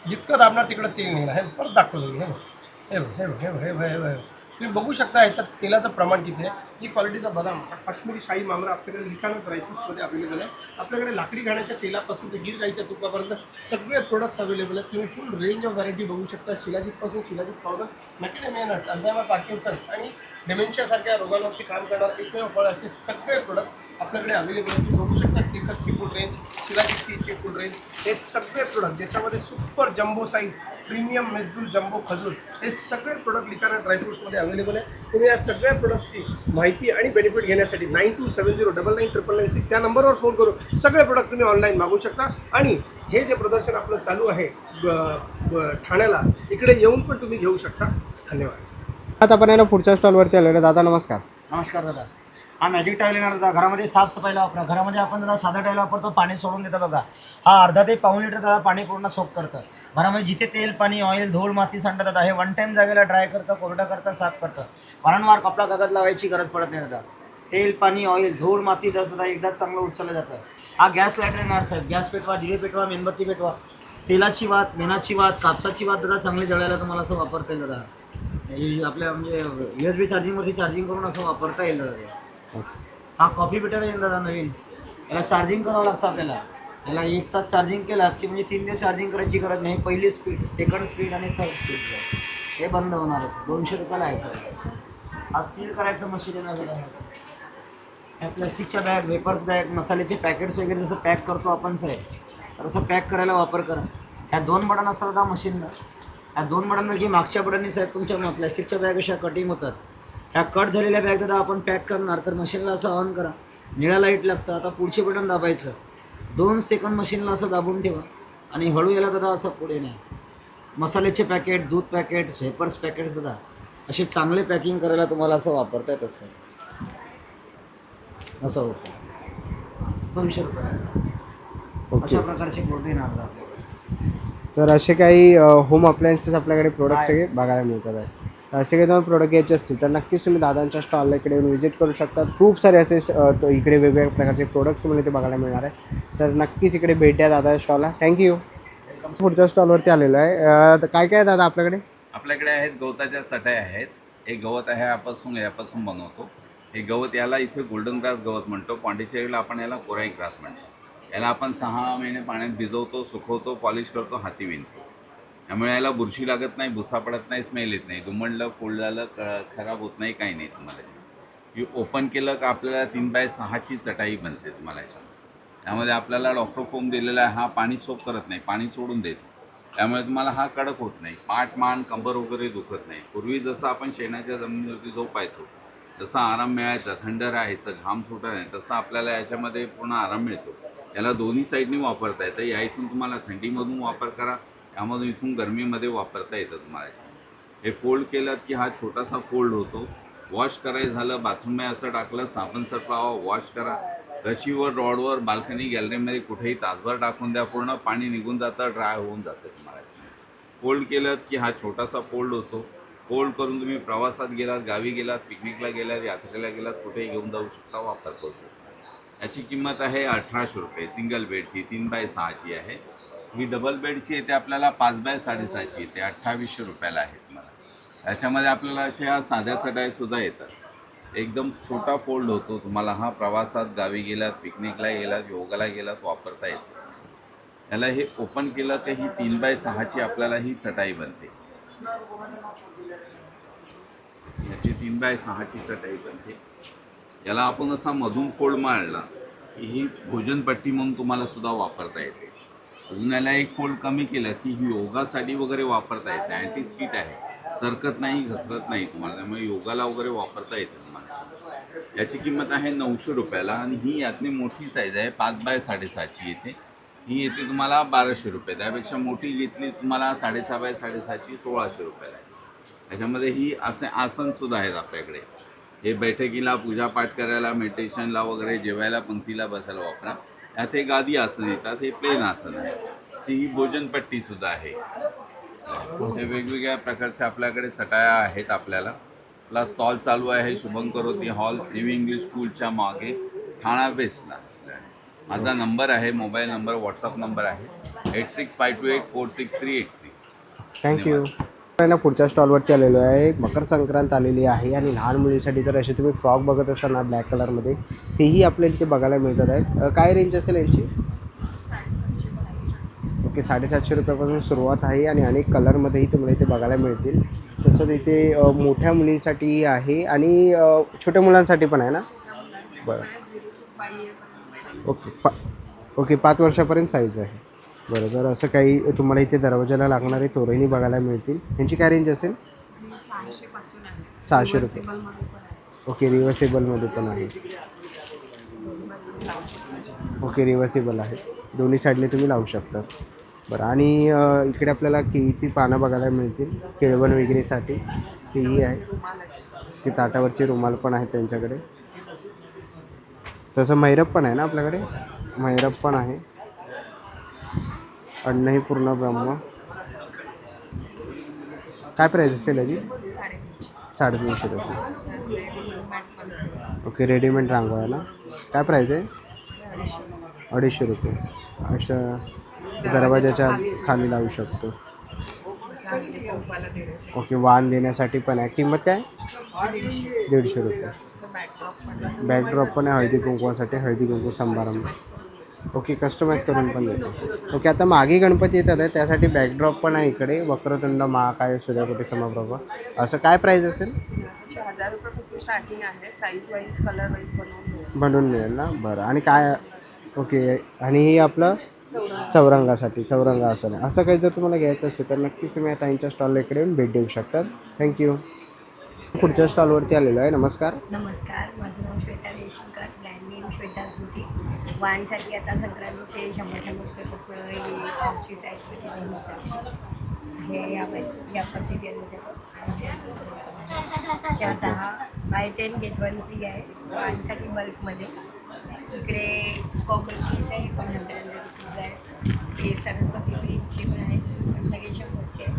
जितकं दाबणार तिकडं तेल निघणार. हे परत दाखवलं मी. हे बघ, हे बघ, हे बघ, हे बघ, हे बघ, हे बघ, तुम्ही बघू शकता ह्याच्यात तेलाचं प्रमाण किती आहे. ही क्वालिटीचा बदाम काश्मीरी शाही मामरा आपल्याकडे लिकानट ड्रायफ्रुट्समध्ये अवेलेबल आहे. आपल्याकडे लाकडी घाण्याच्या तेलापासून ते गिर गाईच्या तुपापर्यंत सगळे प्रोडक्ट्स अवेलेबल आहेत. तुम्ही फुल रेंज ऑफ व्हरायटी बघू शकता. शिलाजीतपासून shilajit powder, macadamia nuts, Alzheimer, Parkinson's आणि डेमेन्शियासारख्या रोगांवरती काम करणार एकमेव फळ असे सगळे प्रोडक्ट्स आपल्याकडे अवेलेबल आहेत. तुम्ही बघू शकता केसरची फुल रेंज, शिलाजीत टीची फुल रेंज, हे सगळे प्रोडक्ट ज्याच्यामध्ये super jumbo size, premium Medjool, jumbo खजूर, हे सगळे प्रोडक्ट लिकानट ड्रायफ्रुट्समध्ये अवेलेबल आहे. तुम्ही या सगळ्या प्रोडक्टची माहिती आणि बेनिफिट घेण्यासाठी 9270999996 या नंबरवर फोन करून सगळे प्रोडक्ट तुम्ही ऑनलाईन मागवू शकता. आणि हे जे प्रदर्शन आपलं चालू आहे ठाण्याला, इकडे येऊन पण तुम्ही घेऊ शकता. धन्यवाद. आता आपण आहे ना पुढच्या स्टॉलवरती आलेलो. दादा नमस्कार. नमस्कार दादा. हा मॅजिक टाईल येणार दादा. घरामध्ये साफसफाईला वापरा. घरामध्ये आपण दादा साधा टाईल वापरतो, पाणी सोडून देतं बघा. हा अर्धा ते पाऊण लिटर दादा पाणी पूर्ण सोक करतं. घरामध्ये जिथे तेल, पाणी, ऑइल, धूळ, माती सांडत दादा हे 1 टाईम जागेला ड्राय करतं, कोरडा करतं, साफ करतं. वारंवार कपडा कागद लावायची गरज पडत नाही दादा. तेल, पाणी, ऑइल, धूळ, माती दादा एकदाच चांगलं उचललं जातं. हा गॅस लायटर येणार साहेब. गॅस पेटवा, दिवे पेटवा, मेणबत्ती पेटवा. तेलाची वात, मेणाची वात, कापसाची वात दादा चांगली जळायला तुम्हाला असं वापरता येईल दादा. आपल्या म्हणजे USB चार्जिंगवरती चार्जिंग करून असं वापरता येईल दादा. हा कॉफी बिटर येईल दादा नवीन. याला चार्जिंग करावं लागतं आपल्याला. याला 1 तास चार्जिंग केला की म्हणजे 3 दिवस चार्जिंग करायची गरज नाही. पहिली स्पीड, सेकंड स्पीड आणि थर्ड स्पीड हे बंद होणार असं. 200 रुपयाला आहे सर. हा सील करायचं मशीन येणार दादा. ह्या प्लॅस्टिकच्या बॅग, वेपर्स बॅग, मसाल्याचे पॅकेट्स वगैरे जसं पॅक करतो आपण साहेब, तर असं पॅक करायला वापर करा. ह्या 2 बटन असतात दादा मशीनला. ह्या 2 बटनपैकी मागच्या बटननी साहेब तुमच्या प्लॅस्टिकच्या बॅग अशा कटिंग होतात. ह्या कट झालेल्या बॅग दादा आपण पॅक करणार तर मशीनला असं ऑन करा. निळा लाईट लागतं. आता पुढचे बटन दाबायचं. 2 सेकंद मशीनला असं दाबून ठेवा आणि हळू याला दादा असं पुढे नाही. मसाल्याचे पॅकेट, दूध पॅकेट्स, वेपर्स पॅकेट्स दादा असे चांगले पॅकिंग करायला तुम्हाला असं वापरता येत असं होतं. 200 रुपये. ओके. अशा प्रकारचे प्रोटीन आणलं आपल्याकडे. तर असे काही होम अप्लायन्सेस आपल्याकडे प्रोडक्ट आहेत. सगळे बघायला मिळतात आहे. असे काही तुम्हाला प्रोडक्ट घ्यायचे असतील तर नक्कीच तुम्ही दादांच्या स्टॉलला इकडे येऊन व्हिजिट करू शकता. खूप सारे असे इकडे वेगवेगळ्या प्रकारचे प्रोडक्ट तुम्हाला इथे बघायला मिळणार आहे. तर नक्कीच इकडे भेट द्या दादाच्या स्टॉलला. थँक्यू. पुढच्या स्टॉलवरती आलेलो आहे. तर काय काय आहे दादा आपल्याकडे? आपल्याकडे आहेत गवताच्या चटई आहेत. एक गवत आहे यापासून बनवतो. हे गवत याला इथे गोल्डन ग्रास गवत म्हणतो. पांडिचेरीला आपण याला कोराई ग्रास म्हणतो. याला आपण 6 महिने पाण्यात भिजवतो, सुकवतो, पॉलिश करतो, हाती विणतो. त्यामुळे याला बुरशी लागत नाही, भुसा पडत नाही, स्मेल येत नाही, दुमडलं फोल्ड झालं खराब होत नाही, काही नाही. तुम्हाला ही ओपन केलं का आपल्याला 3x6ची चटाई बनते तुम्हाला याच्यामध्ये. त्यामध्ये आपल्याला डॉक्टर फोम दिलेला आहे. हा पाणी सोप करत नाही, पाणी सोडून देतो. त्यामुळे तुम्हाला हा कडक होत नाही, पाठ मान कंबर वगैरे दुखत नाही. पूर्वी जसं आपण शेणाच्या जमिनीवरती झोपायचो, जसा आराम मिळायचा, थंड राहायचं, घाम सुटत नाही, तसा आपल्याला याच्यामध्ये पूर्ण आराम मिळतो. याला दोन्ही साईडनी वापरता येतं. या इथून तुम्हाला थंडीमधून वापर करा, यामधून इथून गरमीमध्ये वापरता येतं तुम्हाला. हे फोल्ड केलं की हा छोटासा फोल्ड होतो. वॉश करायचं झालं, बाथरूममध्ये असं टाकलं, साबण सर्फ लावा, वॉश करा. रशीवर, रॉडवर, बाल्कनी, गॅलरीमध्ये कुठेही तासभर टाकून द्या, पूर्ण पाणी निघून जातं, ड्राय होऊन जातं तुम्हाला. फोल्ड केलं की हा छोटासा फोल्ड होतो. फोल्ड करून तुम्ही प्रवासात गेलात, गावी गेलात, पिकनिकला गेलात, यात्रेला गेलात, कुठेही घेऊन जाऊ शकता, वापर करू शकता. याची किंमत आहे 1800 रुपये. सिंगल बेडची 3x6ची आहे. ही डबल बेडची येते आपल्याला 5x6.5ची येते. 2800 रुपयाला आहे तुम्हाला. त्याच्यामध्ये आपल्याला अशा साध्या चटाईसुद्धा येतात. एकदम छोटा फोल्ड होतो तुम्हाला. हा प्रवासात, गावी गेलात, पिकनिकला गेलात, योगाला गेलात, वापरता येतो. याला हे ओपन केलं तर ही 3x6ची आपल्याला ही चटाई बनते. याची 3x6ची चटाई बनते. याला आपण असा मधून फोल्ड मारला की ही भोजनपट्टी म्हणून तुम्हाला सुद्धा वापरता येते. अजून याला एक फोल्ड कमी केलं की ही योगासाठी वगैरे वापरता येते. अँटी स्किट आहे, सरकत नाही, घसरत नाही तुम्हाला, त्यामुळे योगाला वगैरे वापरता येते तुम्हाला. याची किंमत आहे 900 रुपयाला. आणि ही यातली मोठी साईज आहे, 5x6.5ची येते. ही येते तुम्हाला 1200 रुपये. त्यापेक्षा मोठी घेतली तुम्हाला 6.5x6.5ची 1600 रुपयाला आहे. त्याच्यामध्ये ही असे आसनसुद्धा आहेत आपल्याकडे. हे बैठकीला, पूजापाठ करायला, मेडिटेशनला वगैरे, जेवायला, पंक्तीला बसायला वापरा. यात हे गादी आसन येतात. हे प्लेन आसन आहे. ही भोजनपट्टीसुद्धा आहे. असे वेगवेगळ्या प्रकारचे आपल्याकडे चटाया आहेत. आपला स्टॉल चालू आहे शुभंकरोती हॉल, न्यू इंग्लिश स्कूलच्या मागे, ठाणा वेस्टला. माझा नंबर आहे, मोबाईल नंबर, व्हॉट्सअप नंबर आहे 8652846383. थँक्यू. ना पुढच्या स्टॉलवरती आलेलो आहे. मकर संक्रांत आलेली आहे आणि लहान मुलींसाठी तर असे तुम्ही फ्रॉक बघत असाल ना ब्लॅक कलरमध्ये, तेही आपल्याला इथे बघायला मिळतात आहेत. काय रेंज असेल यांची? ओके, 750 रुपयापासून सुरुवात आहे आणि अनेक कलरमध्येही तुम्हाला इथे बघायला मिळतील. तसंच इथे मोठ्या मुलींसाठी आहे आणि छोट्या मुलांसाठी पण आहे ना? बरं. ओके 5 वर्षापर्यंत साईज आहे. बरं. तर असं काही तुम्हाला इथे दरवाजाला लागणारे तोरणही बघायला मिळतील. यांची काय रेंज असेल? 600 रुपये. ओके, रिव्हर्सेबलमध्ये पण आहे. ओके, रिव्हर्सेबल आहे. दोन्ही साईडने तुम्ही लावू शकता. बरं. आणि इकडे आपल्याला केळीची पानं बघायला मिळतील, केळवण वगैरेसाठी. केळी आहे, ती ताटावरचे रुमाल पण आहेत त्यांच्याकडे. तसं मैरप पण आहे ना आपल्याकडे? मैरप पण आहे. अण्णही पूर्ण ब्रह्म. काय प्राईस असेल याची? 350 रुपये. ओके, रेडीमेड रांगोळ्याला काय प्राईस आहे? 250 रुपये. अशा दरवाजाच्या खाली लावू शकतो. ओके, वाण देण्यासाठी पण आहे. किंमत काय? 150 रुपये. बॅकड्रॉप पण आहे हळदी कुंकवासाठी, हळदी कुंकू समारंभ. ओके, कस्टमाइज करून पण देतो. ओके, आता मागे गणपती येतात आहे, त्यासाठी बॅकड्रॉप पण आहे इकडे. वक्रतुंड महाकाय सूर्यकोटी समप्रभ. असं काय प्राईस असेल? 1000 रुपयापासून स्टार्टिंग आहे. साईज वाईज, कलर वाईज बनवून मिळेल ना? बरं. आणि काय? ओके, आणि हे आपलं चौरंगासाठी, चौरंग असं नाही. असं काही जर तुम्हाला घ्यायचं असेल तर नक्कीच तुम्ही आता यांच्या स्टॉलला इकडे येऊन भेट देऊ शकतात. थँक्यू. पुढच्या स्टॉलवरती आलेलो आहे. नमस्कार. नमस्कार, माझं नाव Shweta Deshmukhkar, brand name Shweta beauty. वाणसाठी आता संक्रांतीचे 100 रुपयापासून ही आमची साईज होती नेहमीसाठी. हे या मटेरियलमध्ये 4-10 बाय 10 गेट 1 फ्री आहे. वाणसाठी बल्कमध्ये इकडे कॉकरोचीज आहे, पण 100 रुपीज आहे. हे सरस्वती ब्रीजचे पण आहे, पण सगळे 100चे आहे.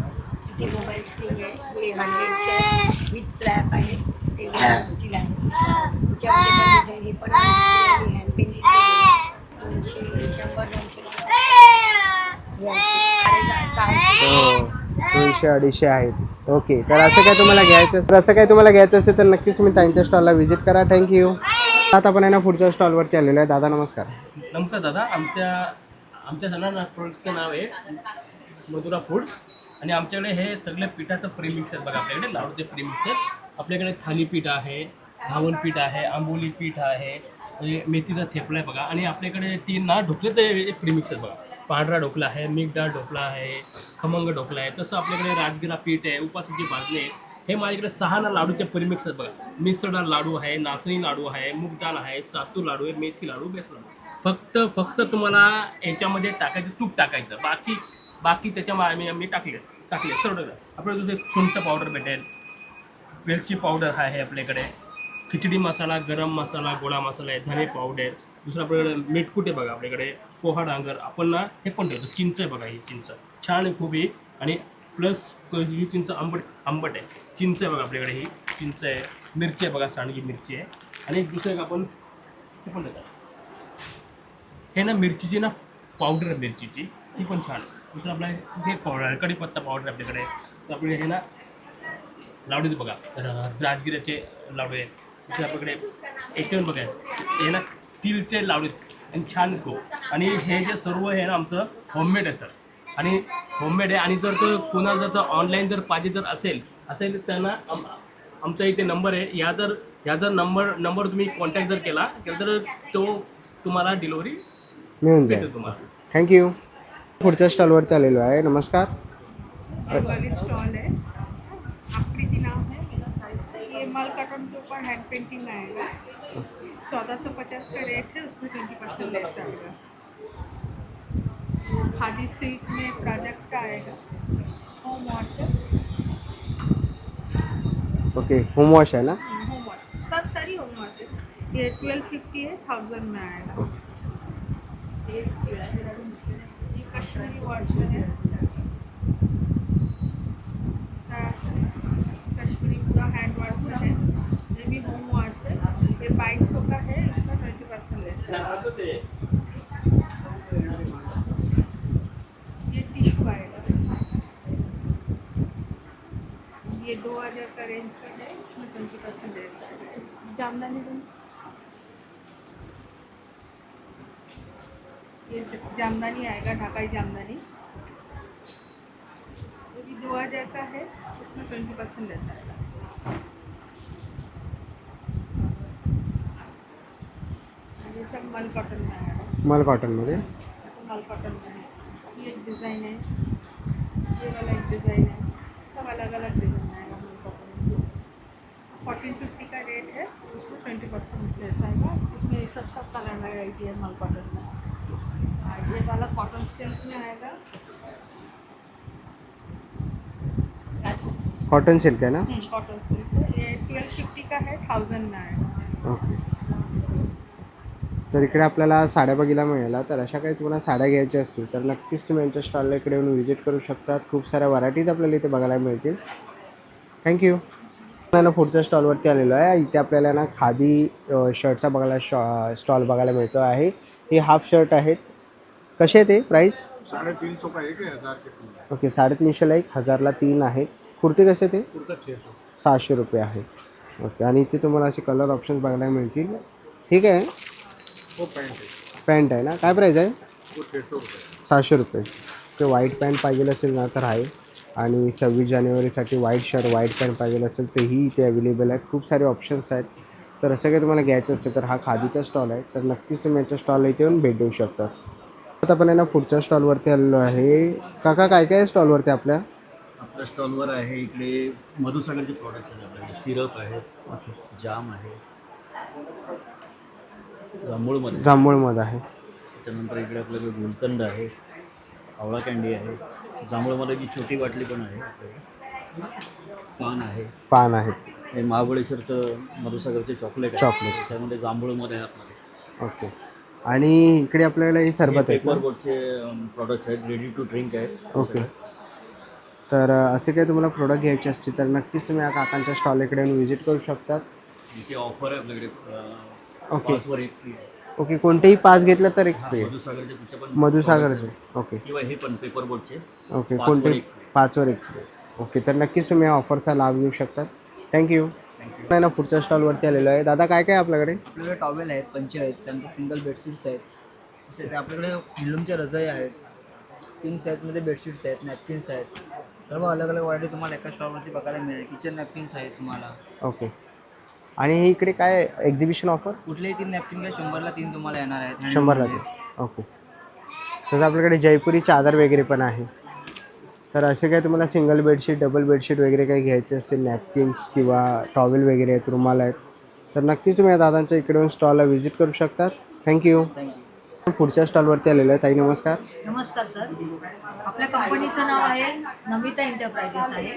इथे मोबाईल स्लिंग आहे, हे 100चे आहे. विथ ट्रॅप आहे, ते 150 आहे. त्याच्यामध्ये पण डिझाईन, हे पण हँड पेंटिंग 200, 100, 200. 200-250 आहेत. ओके, तर असं काय तुम्हाला घ्यायचं असेल तर नक्कीच तुम्ही त्यांच्या स्टॉलला व्हिजिट करा. थँक्यू. आता आपण आहे ना पुढच्या स्टॉलवरती आलेलो आहे. दादा नमस्कार. नमस्कार दादा. आमच्या सगळ्या प्रोडक्टचं नाव आहे मधुरा फूड्स आणि आमच्याकडे हे सगळे पिठाचं प्रीमिक्स आहेत बघा. आपल्याकडे लाडूचे प्रीमिक्स आहेत. आपल्याकडे थालीपीठ आहे, घावन पीठ आहे, आंबोली पीठ आहे, मेथीचा थेपला आहे बघा. आणि आपल्याकडे 3 ना ढोकल्याचं प्रीमिक्स आहेत बघा. पांढरा ढोकला आहे, मिक्स डाळ ढोकला आहे, खमंग ढोकला आहे. तसं आपल्याकडे राजगिरा पीठ आहे, उपासाची भाजणी आहे. हे माझ्याकडे 6 ना लाडूचे प्रीमिक्स आहेत बघा. मिसळ डाळ लाडू आहे, नाचणी लाडू आहे, मूग डाळ आहे, सातू लाडू आहे, मेथी लाडू, बेसन लाडू. फक्त तुम्हाला याच्यामध्ये टाकायचं, तूप टाकायचं. बाकी त्याच्यामध्ये आम्ही टाकले सर्व. आपल्याला दुसरे सुंठ पावडर भेटेल, वेलची पावडर आहे आपल्याकडे, खिचडी मसाला, गरम मसाला, गोडा मसाला आहे, धने पावडर. दुसरं आपल्याकडे मीठकुटे बघा. आपल्याकडे पोहा डांगर. आपण ना हे पण ठेवतो, चिंच आहे बघा. ही चिंच छान आहे खूप. ही आणि प्लस ही चिंच आंबट आहे. चिंच आहे बघा आपल्याकडे. ही चिंच आहे. मिरची आहे बघा, सांडगी मिरची आहे. आणि दुसरं एक आपण हे पण देतात, हे ना मिरचीची ना पावडर आहे मिरचीची, ती पण छान आहे. दुसरं आपल्या हे पावडर आहे, कढीपत्ता पावडर आहे आपल्याकडे. तर आपल्याकडे हे ना लाडू बघा, राजगिऱ्याचे लाडू आहेत. दुसरे आपल्याकडे याच्यावर बघा, हे ना तिळचे लाडू आहेत आणि छान खूप. आणि हे जे सर्व आहे ना आमचं होममेड आहे सर. आणि होममेड आहे. आणि जर तो कोणाला जर ऑनलाईन जर पाहिजे जर असेल तर ना आमचा इथे नंबर आहे. ह्या जर नंबर तुम्ही कॉन्टॅक्ट जर केला तर तो तुम्हाला डिलिव्हरी मिळून भेटेल जाईल. तुम्हाला. थँक्यू. पुढच्या स्टॉलवरती आलेलो आहे. नमस्कार. वाली स्टॉल है, आकृति नाम है. ये माल कॉटन के ऊपर हैंड पेंटिंग आएगा. 1450 का रेट है, उसमें 20% लेस आएगा. खादी सिल्क में प्रोडक्ट आएगा. होम वॉश है. ओके, होम वॉश आहे ना. होम वॉश सब सारी होम वॉश है. ये 1250 है, 1000 में आएगा. ये कश्मीरी वॉश है, कश्मीरी पूरा हैंड वर्क का है. ये भी होम वॉश है. ये 2200 का है, इसमें 20% लेस है. ये टिश्यू आएगा. ये 2000 का रेंज का है, इसमें 20% लेस आएगा. जामदानी ये जामदानी आएगा, ढाकाई जामदानी. ये भी 2000 का है, इसमें 20% लेस आएगा. ये सब मल कॉटन में आएगा. मल कॉटनमध्ये. मल कॉटन में है. ये एक डिज़ाइन है, ये वाला एक डिज़ाइन है. सब अलग अलग डिज़ाइन आएगा मल कॉटन में. 1450 का रेट है, इसमें 20% लेस आएगा. इसमें ये सब कलर वैराइटी है मल कॉटन में. ये वाला कॉटन सिल्क में आएगा. कॉटन सिल्क आहे ना. कॉटन सिल्क है. ये 1250 का है, 1000 में आएगा. ओके. तर इकडे आपल्याला साड्या बघायला मिळेल. तर अशा काही तुम्हाला साड्या घ्यायच्या असतील तर नक्कीच तुम्ही यांच्या स्टॉलला इकडे येऊन व्हिजिट करू शकतात. खूप साऱ्या व्हरायटीज आपल्याला इथे बघायला मिळतील. थँक्यू. ना पुढच्या स्टॉलवरती आलेलो आहे. इथे आपल्याला ना खादी शर्टचा बघायला स्टॉल बघायला मिळतो आहे. हे हाफ शर्ट आहेत. कसे आहे ते प्राईस? 350 का एक है, 1000 के 3. ओके, 350ला 1, 1000ला 3 आहेत. कुर्ते कसे ते? कुर्ता 600. 600 रुपये आहे. ओके. आणि इथे तुम्हाला असे कलर ऑप्शन्स बघायला मिळतील. ठीक आहे. वो पैंट है, पॅन्ट आहे ना. काय प्राईस आहे? वो 600 रुपये. 600 रुपये. ते व्हाईट पॅन्ट पाहिजे असेल ना तर आहे. आणि 26 जानेवारीसाठी व्हाईट शर्ट, व्हाईट पॅन्ट पाहिजे असेल तेही इथे अवेलेबल आहेत. खूप सारे ऑप्शन्स आहेत. तर असं काही तुम्हाला घ्यायचं असेल तर हा खादीचा स्टॉल आहे. तर नक्कीच तुम्ही याच्या स्टॉलला इथे येऊन भेट देऊ शकता. आता आपण ना पुढच्या स्टॉलवरती आलेलो आहे. काका काय काय स्टॉलवरती आपल्या स्टॉलवर आहे इकडे मधुसागरचे प्रॉडक्ट्स आहेत आपल्याकडे. सिरप आहे, जाम आहे, जांभूळमध्ये आहे. त्याच्यानंतर इकडे आपल्याकडे गुलकंद आहे, आवळा कँडी आहे, जांभूळमध्ये जी छोटी बाटली पण आहे आपल्याकडे. पान आहे. हे महाबळेश्वरचं मधुसागरचे चॉकलेट आहे. त्याच्यामध्ये जांभूळमध्ये आहे आपल्याकडे. ओके. आणि इकडे आपल्याला हे सरबत आहेत ना? पेपर बोटचे प्रॉडक्ट्स आहेत, रेडी टू ड्रिंक आहेत. ओके. तर असे काही तुम्हाला प्रोडक्ट घ्यायचे असतील तर नक्कीच तुम्ही या काकांच्या स्टॉल इकडे व्हिजिट करू शकतात. इथे ऑफर आहे आपल्याकडे ओके. 5 वर 1 फ्री आहे. ओके. कोणतेही 5 घेतलं तर 1 फ्री. मधुसागरचे पिक्चर पण मधुसागरचे. ओके. किंवा हे पण पेपर बोटचे ओके. 5 वर कोणते 1 फ्री. 5 वर 1 फ्री. ओके. तर नक्कीच तुम्ही या ऑफरचा लाभ घेऊ शकतात. थँक्यू. नाही ना, पुढच्या स्टॉलवरती आलेलो आहे. दादा काय काय आपल्याकडे? आपल्याकडे टॉवेल आहेत, पंचे आहेत, त्यानंतर सिंगल बेडशीट्स आहेत. तसे आपल्याकडे हँडलूमच्या रजाई आहेत, 3 सेटमध्ये बेडशीट्स आहेत, नॅपकिन्स आहेत. सर्व अलग अलग व्हरायटी तुम्हाला एका स्टॉलवरती बघायला मिळेल. किचन नॅपकिन्स आहेत तुम्हाला. ओके. आणि इकडे काय एक्झिबिशन ऑफर? कुठलेही 3 नॅपकिन घ्या, 100ला 3 तुम्हाला येणार आहेत. 100ला 3. ओके. तसं आपल्याकडे जयपुरी चादर वगैरे पण आहे. तर असे काही तुम्हाला सिंगल बेडशीट, डबल बेडशीट वगैरे काही घ्यायचे असतील, नॅपकिन्स किंवा टॉवेल वगैरे आहेत, रुमाल आहेत, तर नक्कीच तुम्ही या दादांच्या इकडून स्टॉलला व्हिजिट करू शकतात. थँक्यू. पुढच्या स्टॉलवरती आलेलो आहे. ताई नमस्कार. नमस्कार सर. आपल्या कंपनीचं नाव आहे नमिता एंटरप्राइजेस आहे.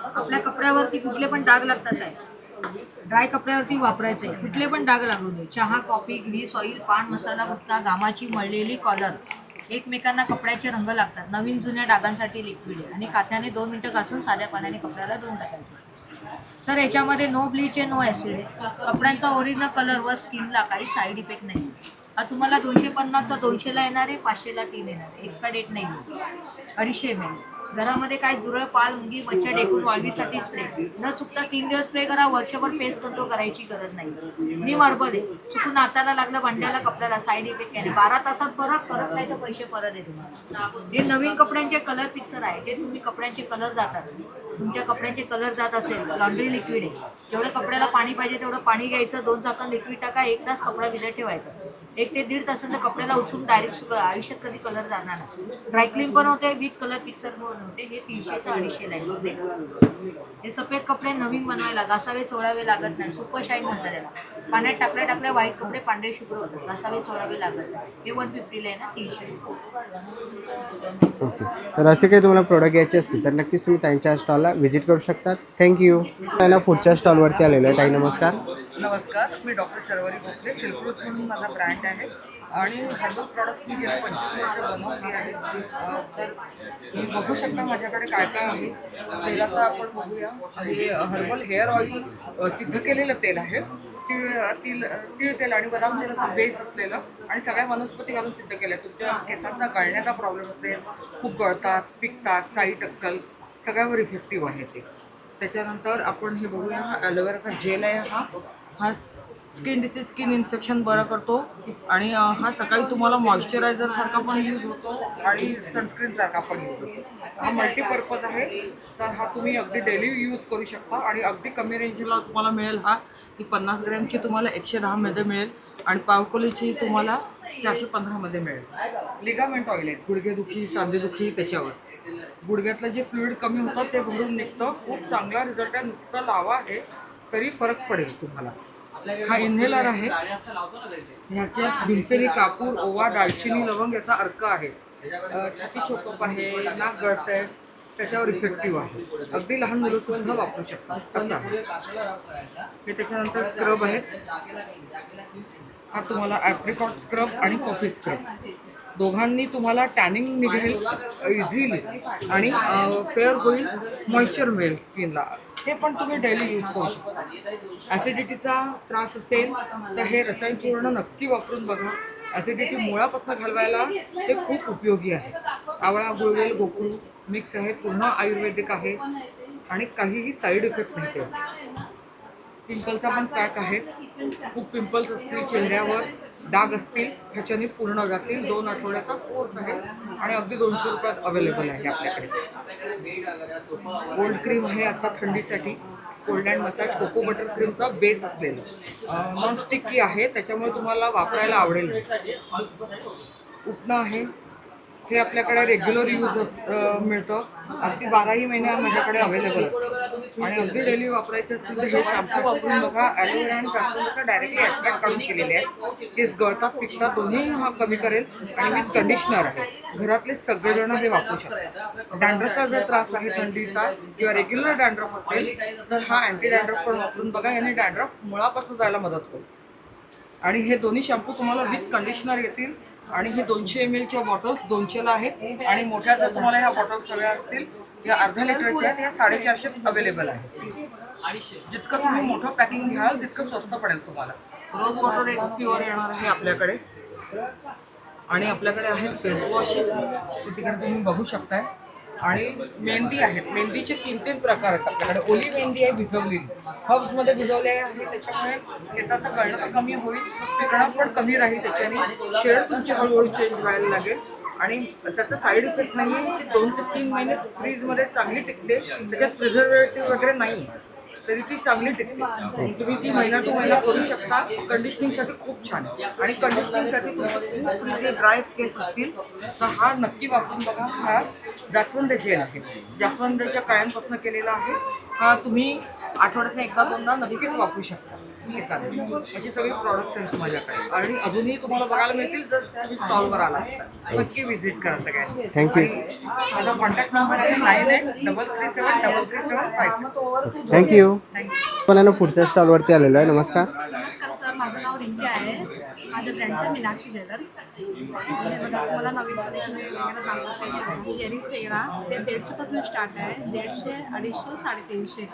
आपल्या कपड्यावरती कुठले पण डाग लागतात साहेब, ड्राय कपड्यावरती वापरायचे, कुठले पण डाग लागू नये. चहा, कॉफी, ग्रीस, ऑइल, पान मसाला, गुटखा, घामाची मळलेली कॉलर, एकमेकांना कपड्याचे रंग लागतात. नवीन जुन्या डागांसाठी लिक्विड आहे आणि काथ्याने 2 मिनटं घासून साध्या पाण्याने कपड्याला धुवून टाकायचं. सर याच्यामध्ये नो ब्लीच आहे, नो ॲसिड आहे. कपड्यांचा ओरिजिनल कलर व स्किनला काही साईड इफेक्ट नाही. हा तुम्हाला 250चा 200ला येणार आहे, 500ला 3 येणार आहे. एक्सपायर डेट नाही आहे. 250 ml. घरामध्ये काय जुरळ, पाल, मुंगी, मच्छर, डेकून वाळवीसाठी स्प्रे. न चुकता 3 दिवस स्प्रे करा. वर्षभर पेस्ट कंट्रोल करायची गरज नाही. निम अर्बल आहे. चुकून हाताला लागलं, भांड्याला, कपड्याला साईड इफेक्ट नाही. 12 तासात फरक नाही तर पैसे परत आहे तुम्हाला. हे नवीन कपड्यांचे कलर पिक्चर आहे. जे तुम्ही कपड्यांचे कलर जातात, तुमच्या कपड्यांचे कलर जात असेल, लॉन्ड्री लिक्विड आहे. जेवढं कपड्याला पाणी पाहिजे तेवढं पाणी घ्यायचं, 2 चाकण लिक्विड टाका, 1 तास कपडा भिजत ठेवायचा. 1 ते 1.5 तासांचा कपड्याला उचलून डायरेक्ट सुका. आयुष्यात कधी कलर जाणार नाही. ड्रायक्लीन पण होते, विथ कलर पिक्चर पण होते. हे 300चं 250 आहे. हे सफेद कपडे नवीन बनवायला घासावे चोळावे लागत नाही. सुपर शाईन म्हणतात त्याला. पाण्यात टाकल्या व्हाईट कपडे पांढरे शुभ्र होतात. घासावे चोळावे लागत नाही. हे 150ला आहे ना, 300. ओके. तर असे काही तुम्हाला प्रोडक्ट घ्यायचे असतील तर नक्कीच तुम्ही त्यांच्या स्टॉलला व्हिजिट करू शकतात. थँक्यू. त्यांना पुढच्या स्टॉलवरती आलेलो आहे. ताई नमस्कार. नमस्कार. मी डॉक्टर शर्वरी गोखले. सिल्करूट म्हणून माझा ब्रँड आहे आणि हर्बल प्रॉडक्ट्स मी गेले 25 वर्ष बनवली आहे. तर तुम्ही बघू शकता माझ्याकडे काय काय आहे. तेलाचं आपण बघूया. आणि हर्बल हेअर ऑइल सिद्ध केलेलं तेल आहे. तीळ तेल आणि बदाम तेलाचा बेस असलेलं आणि सगळ्या वनस्पती घालून सिद्ध केलं. तुमच्या केसांचा गळण्याचा प्रॉब्लेम असेल, खूप गळतात, पिकतात, साई टक्कल, सगळ्यावर इफेक्टिव्ह आहे ते. त्याच्यानंतर आपण हे बघूया. हा ॲलोवेराचा जेल आहे. हा स्किन डिसीज, स्किन इन्फेक्शन बरं करतो आणि हा सकाळी तुम्हाला मॉइश्चरायझर सारखा पण यूज होतो आणि सनस्क्रीन सारखा पण यूज होतो. हा मल्टीपर्पज आहे. तर हा तुम्ही अगदी डेली यूज करू शकता आणि अगदी कमी रेंजला तुम्हाला मिळेल. हा ही 50 ग्रॅमची तुम्हाला 110 मध्ये मिळेल आणि पावकोलीची तुम्हाला 415 मध्ये मिळेल. लिगामेंट ऑइल आहे. गुडघेदुखी, सांधेदुखी त्याच्यावर. गुडघ्यातलं जे फ्लुइड कमी होतं ते भरून निघतं. खूप चांगला रिझल्ट आहे. नुसतं लावा आहे तरी फरक पडेल तुम्हाला. हा इन्हेलर आहे. ह्याच्यात भिंसेरी, कापूर, ओवा, दालचिनी, लवंग याचा अर्क आहे. छाती चोकप आहे, नाक गळत आहे, त्याच्यावर इफेक्टिव्ह आहे. अगदी लहान मुलं सुद्धा वापरू शकतात असं आहे. हे त्याच्यानंतर स्क्रब आहे. हा तुम्हाला ॲप्रिकॉट स्क्रब आणि कॉफी स्क्रब दोघांनी तुम्हाला टॅनिंग निघेल इझिली आणि फेअर होईल, मॉइश्चर मिळेल स्किनला. हे पण तुम्ही डेली यूज करू शकता. ॲसिडिटीचा त्रास असेल तर हे रसायन चूर्ण नक्की वापरून बघा. ॲसिडिटी मुळापासून घालवायला ते खूप उपयोगी आहे. आवळा, गुळवेल, गोकुळ मिक्स आहे. पूर्ण आयुर्वेदिक आहे आणि काहीही साईड इफेक्ट नाही त्याचा. पिंपलचा पण पॅक आहे. खूप पिंपल्स असतील चेहऱ्यावर, डाग असतील, ह्याच्याने पूर्ण जातील. 2 आठवड्याचा कोर्स आहे आणि अगदी 200 रुपयात अवेलेबल आहे आपल्याकडे. कोल्ड क्रीम आहे आता थंडीसाठी. Cold and massage cocoa butter क्रीमचा बेस असलेलं नॉन स्टिकी आहे. त्याच्यामुळे तुम्हाला वापरायला आवडेल. उठणं आहे. हे आपल्याकडे रेग्युलर यूज मिळतं. अगदी 12ही महिने माझ्याकडे अवेलेबल असतं आणि अगदी डेली वापरायचे असतील तर हे शॅम्पू वापरून बघा. ॲलोवेरा आणि जास्वंदाचं डायरेक्टली ॲक्सट्रॅक्ट काढून केलेले आहे. केस गळतात, पिकतात, दोन्ही हा कमी करेल आणि विथ कंडिशनर आहे. घरातले सगळेजण हे वापरू शकतात. डॅन्ड्रफचा जर त्रास आहे थंडीचा किंवा रेग्युलर डॅन्ड्रफ असेल तर हा अँटी डॅन्ड्रफ पण वापरून बघा. याने डॅन्ड्रफ मुळापासून जायला मदत होईल. आणि हे दोन्ही शॅम्पू तुम्हाला विथ कंडिशनर येतील आणि हे 200 ml च्या बॉटल्स 200ला आहेत आणि मोठ्या जर तुम्हाला ह्या बॉटल सगळ्या असतील या अर्धा लिटरच्या आहेत, ह्या 450 अवेलेबल आहेत. आणि जितकं तुम्ही मोठं पॅकिंग घ्याल तितकं स्वस्त पडेल तुम्हाला. रोज वॉटर एक प्युअर येणार आहे आपल्याकडे आणि आपल्याकडे आहेत फेस वॉशेस तिकडे तुम्ही बघू शकताय आणि मेहंदी आहेत. मेहंदीचे 3 प्रकार आहेत आपल्याकडे. ओली मेहंदी आहे भिजवलेली, हर्ब्समध्ये भिजवले आहे, त्याच्यामुळे केसाचं गळणं तर कमी होईल, पिकणं पण कमी राहील, त्याच्याने शेड तुमची हळूहळू चेंज व्हायला लागेल आणि त्याचा साईड इफेक्ट नाही आहे. ती 2 ते 3 महिने फ्रीजमध्ये चांगली टिकते, त्याच्यात प्रिझर्वेटिव्ह वगैरे नाही तरी ती चांगली टिकते. तुम्ही ती महिना टू महिना करू शकता. कंडिशनिंगसाठी खूप छान आहे आणि कंडिशनिंगसाठी तुमचे खूप फ्रीज ड्राय केस असतील तर हा नक्की वापरून बघा. हा जास्वंद जेल आहे, जास्वंदाच्या कळ्यांपासून केलेला आहे. हा तुम्ही आठवड्यातून एकदा दोनदा नक्कीच वापरू शकता केसांना. अशी सगळी प्रॉडक्ट्स आहेत माझ्याकडे आणि अजूनही तुम्हाला बघायला मिळतील जर तुम्ही स्टॉलवर आला नक्की व्हिजिट करा सगळ्यांनी. थँक्यू. माझा कॉन्टॅक्ट नंबर आहे 9833733356. थँक्यू. पण पुढच्या स्टॉलवरती आलेलो आहे. नमस्कार. नमस्कार सर, माझं नाव रिंकी आहे. माझ्या ब्रँडचं मीनाक्षी ज्वेलर्स. मला नवीन कलेक्शन वगैरे दाखवते. इयरिंग्स वगैरे ते 150पासून स्टार्ट आहे. 150, 250, 350.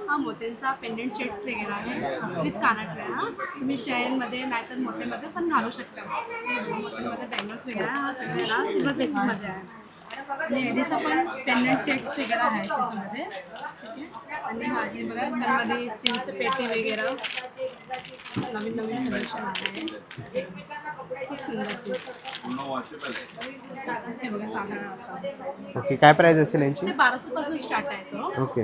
हा मोत्यांचा पेंडेंट सेट्स वगैरे आहे विथ कानातल्या. हा तुम्ही चेनमध्ये नाहीतर मोत्यामध्ये पण घालू शकता. मोत्यांमध्ये बँगल्स वगैरे हा सगळ्याला सिल्वर बेसिसमध्ये आहे. लेडीजचं पण पेंडेंट सेट्स वगैरे आहे त्याच्यामध्ये. आणि हा हे बघा त्यामध्ये चिंच पेटी वगैरे नवीन नवीन कलेक्शन आहे. खूप सुंदर हे बघा साधारण असं. ओके, काय प्राईस असेल यांची? ते 1200पासून स्टार्ट आहे तो. ओके.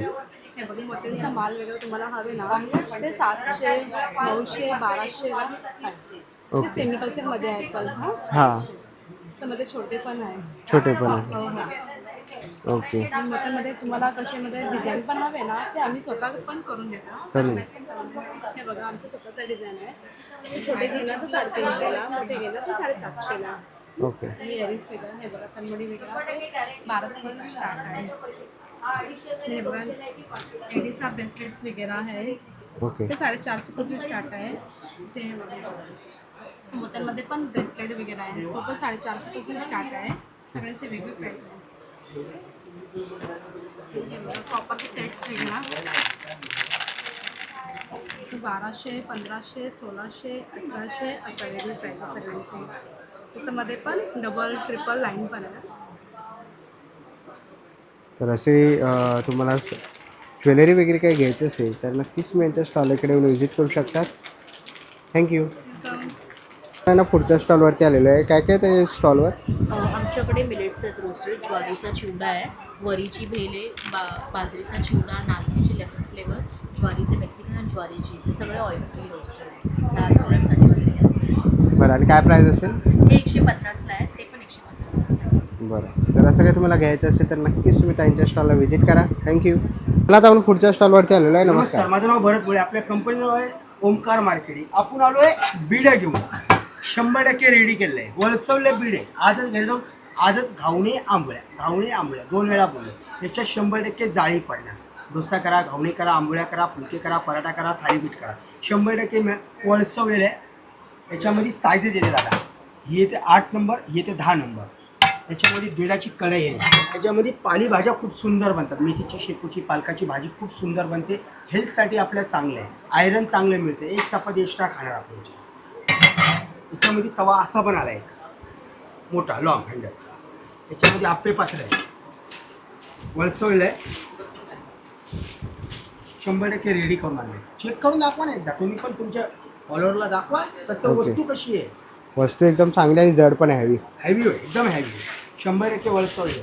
हे बघा मोत्यांचा माल वगैरे तुम्हाला हवे ना ते 700, 900, 1200ला आहे. ते सेमी कल्चरमध्ये आहेत पल्स. हां, त्यामध्ये छोटे पण आहे. छोटे पण आहे. हो हो. ओके. आणि मोत्यामध्ये तुम्हाला कशामध्ये डिझाईन पण हवे ना ते आम्ही स्वतः पण करून देतो. करून. हे बघा आमचं स्वतःचं डिझाईन आहे. ते छोटे घेणार तर 350ला, मोठे घेणार तर 750ला. ओके. आणि इयरिंग्स वगैरे हे बघा तन्मडी वगैरे 1200पासून स्टार्ट आहे. हे बघा लेडीजचा ब्रेसलेट्स वगैरे आहे. ओके. ते 450पासून स्टार्ट आहे. ते मोत्यांमध्ये पण ब्रेसलेट वगैरे आहे, तो पण 450पासून स्टार्ट आहे. सगळ्यांचे वेगळे प्राईस आहे. कॉपरचे सेट्स वगैरे 1200, 1500, 1600, 1800 असं वेगळे प्राईस आहे सगळ्यांचे. त्याच्यामध्ये पण डबल ट्रिपल लाईन पण आहे. तर असे तुम्हाला ज्वेलरी वगैरे काही घ्यायचं असेल तर नक्कीच मी यांच्या स्टॉलकडे येऊन व्हिजिट करू शकतात. थँक्यू. ना पुढच्या स्टॉलवरती आलेलो आहे. काय काय ते स्टॉलवर? आमच्याकडे मिलेट्स आहेत रोस्टेड, ज्वारीचा चिवडा आहे, वरीची भेल आहे, बाजरीचा चिवडा, नाचणीचे लेमन फ्लेवर, ज्वारीचे मेक्सिकन आणि ज्वारी चीज हे सगळे ऑइल फ्री रोस्टेड आहे. लहान मुलांसाठी वगैरे. बरं, आणि काय प्राईस असेल? हे 150ला आहे, ते पण 150. बरं, जर असं काही तुम्हाला घ्यायचं असेल तर नक्कीच तुम्ही त्यांच्या स्टॉलला व्हिजिट करा. थँक्यू. मला आता आपण पुढच्या स्टॉलवरती आलेलो आहे. नमस्कार. माझं नाव भरत मुळे. आपल्या कंपनीचं नाव आहे ओमकार मार्केटिंग. आपण आलो आहे बिड्या घेऊन. 100% रेडी केलेलं आहे. वळसवले बिडे आजच घरी जाऊन आजच घावणे आंबोळ्या 2 वेळा बोललो. याच्यात 100% जाळी पडणार. डोसा करा, घावणे करा, आंबोळ्या करा, फुलके करा, पराठा करा, थालीपीठ करा. 100% वळसवलेलं आहे. याच्यामध्ये सायझेस येते दादा. ही येते 8 नंबर, ही येते 10 नंबर. याच्यामध्ये बिडाची कढई येते. याच्यामध्ये पालेभाज्या खूप सुंदर बनतात. मेथीची, शेपूची, पालकाची भाजी खूप सुंदर बनते. हेल्थसाठी आपल्याला चांगलं आहे. आयरन चांगलं मिळतं. 1 चपाती एक्स्ट्रा खाणार आपण. याच्यामध्ये तवा असा पण आला आहे मोठा लॉंग हँडलचा. याच्यामध्ये आपे पात्र आहे, वळसवलं आहे. 100% रेडी करून आणले. चेक करून दाखवा ना एकदा तुम्ही पण तुमच्या फॉलोअरला दाखवा कसं वस्तू कशी आहे. वस्तू एकदम चांगली आणि जड पण आहे. हॅवी आहे, एकदम हॅवी आहे. 100% वळसवलं आहे.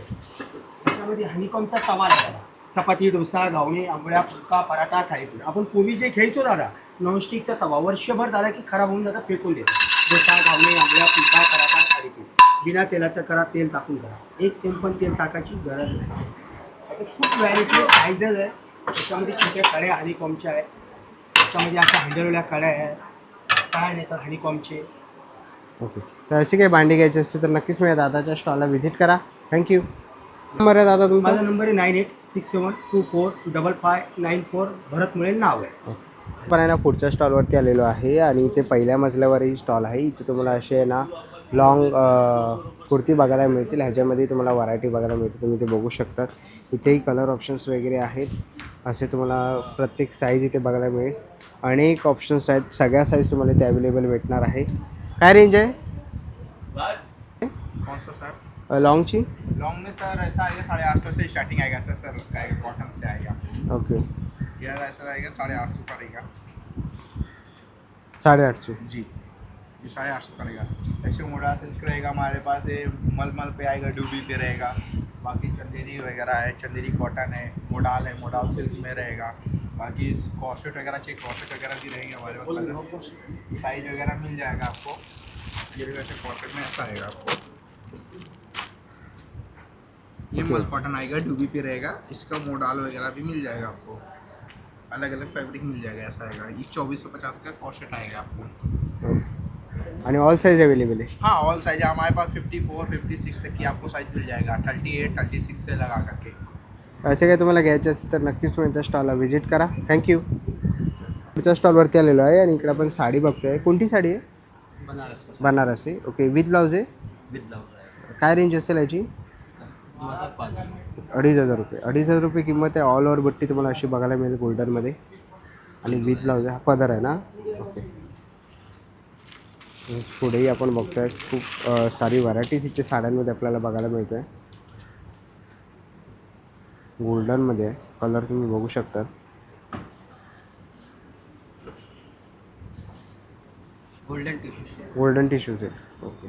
त्याच्यामध्ये हनीकॉमचा तवा लागला. चपाती, डोसा, घावणे, आंबोळ्या, फुलका, पराठा, थालीपीठ. आपण पूर्वी जे घ्यायचो दादा नॉनस्टिकचा तवा वर्षभर झाला की खराब होऊन जाता, फेकून देतो. डोसा, घावणे, आंबोळ्या, फुलका, पराठा, थालीपीठ. बिना तेलाचं करा, तेल टाकून करा. 1 थेंब पण तेल टाकायची गरज नाही. आता खूप व्हॅरायटी सायझेस आहे. त्याच्यामध्ये छोट्या कड्या हनीकॉमच्या आहे. त्याच्यामध्ये अशा हँडलवाल्या कड्या आहेत. काय नेतात हनीकॉमचे. ओके. तर अशी काही भांडी घ्यायची असते तर नक्कीच माझ्या दादाच्या स्टॉलला व्हिजिट करा. थँक्यू. नंबर आहे दादा तुमचा? माझा नंबर आहे 9867245594. भरत मुळे नाव आहे. पण आहे ना पुढच्या स्टॉलवरती आलेलो आहे आणि इथे पहिल्या मजल्यावरही स्टॉल आहे. इथे तुम्हाला असे आहे ना लॉंग कुर्ती बघायला मिळतील. ह्याच्यामध्ये तुम्हाला व्हरायटी बघायला मिळते. तुम्ही ते बघू शकतात. इथेही कलर ऑप्शन्स वगैरे आहेत. असे तुम्हाला प्रत्येक साईज इथे बघायला मिळेल. अनेक ऑप्शन्स आहेत. सगळ्या साईज तुम्हाला इथे अवेलेबल भेटणार आहे. काय रेंज आहे कौन सा सर? लॉंगची? लॉन्ग में सर ऐसा आएगा 850 से स्टार्टिंग आएगा सर आएगा कॉटन से आएगा. ओके ये ऐसा आएगा 850 का रहेगा 850. जी. ये 850 का रहेगा. ऐसे मोड़ा सिल्क रहेगा हमारे पास. ये मलमल पे आएगा, डूबी पे रहेगा. बाकी चंदेरी वगैरह है, चंदेरी कॉटन है, मोडाल सिल्क में रहेगा. बाकी कॉर्सेट वगैरह चाहिए, कॉर्सेट वगैरह भी रहेंगे हमारे पास. साइज वगैरह मिल जाएगा आपको. ये भी वैसे कॉटन में ऐसा आएगा आपको. ये मल कॉटन आएगा, डूबी पे रहेगा. इसका मोडाल वगैरह भी मिल जाएगा आपको. अलग अलग फैब्रिक मिल जाएगा. ऐसा आएगा. ये 2450 का कॉर्सेट आएगा आपको. आणि ऑल साइज अवेलेबल आहे. हाँ, ऑल साइज हमारे पास 54, 56 तक की आपको साइज मिल जाएगा. 38, 36 से लगा करके. असे काही तुम्हाला घ्यायचे असतील तर नक्कीच तुम्ही त्या स्टॉलला व्हिजिट करा. थँक्यू. पुढच्या स्टॉलवरती आलेलो आहे आणि इकडे आपण साडी बघतोय. कोणती साडी आहे? बनारसी. ओके. विथ ब्लाऊज आहे? विथ ब्लाउज आहे. काय रेंज असेल याची? 2,500 रुपये. 2,500 रुपये किंमत आहे. ऑल ओव्हर बट्टी तुम्हाला अशी बघायला मिळेल गोल्डनमध्ये आणि विथ ब्लाऊज आहे. हा पदर आहे ना? ओके. पुढेही आपण बघतोय खूप सारी व्हरायटीज इथे साड्यांमध्ये आपल्याला बघायला मिळते. गोल्डनमध्ये कलर तुम्ही बघू शकता. गोल्डन टिश्यूज आहे. ओके.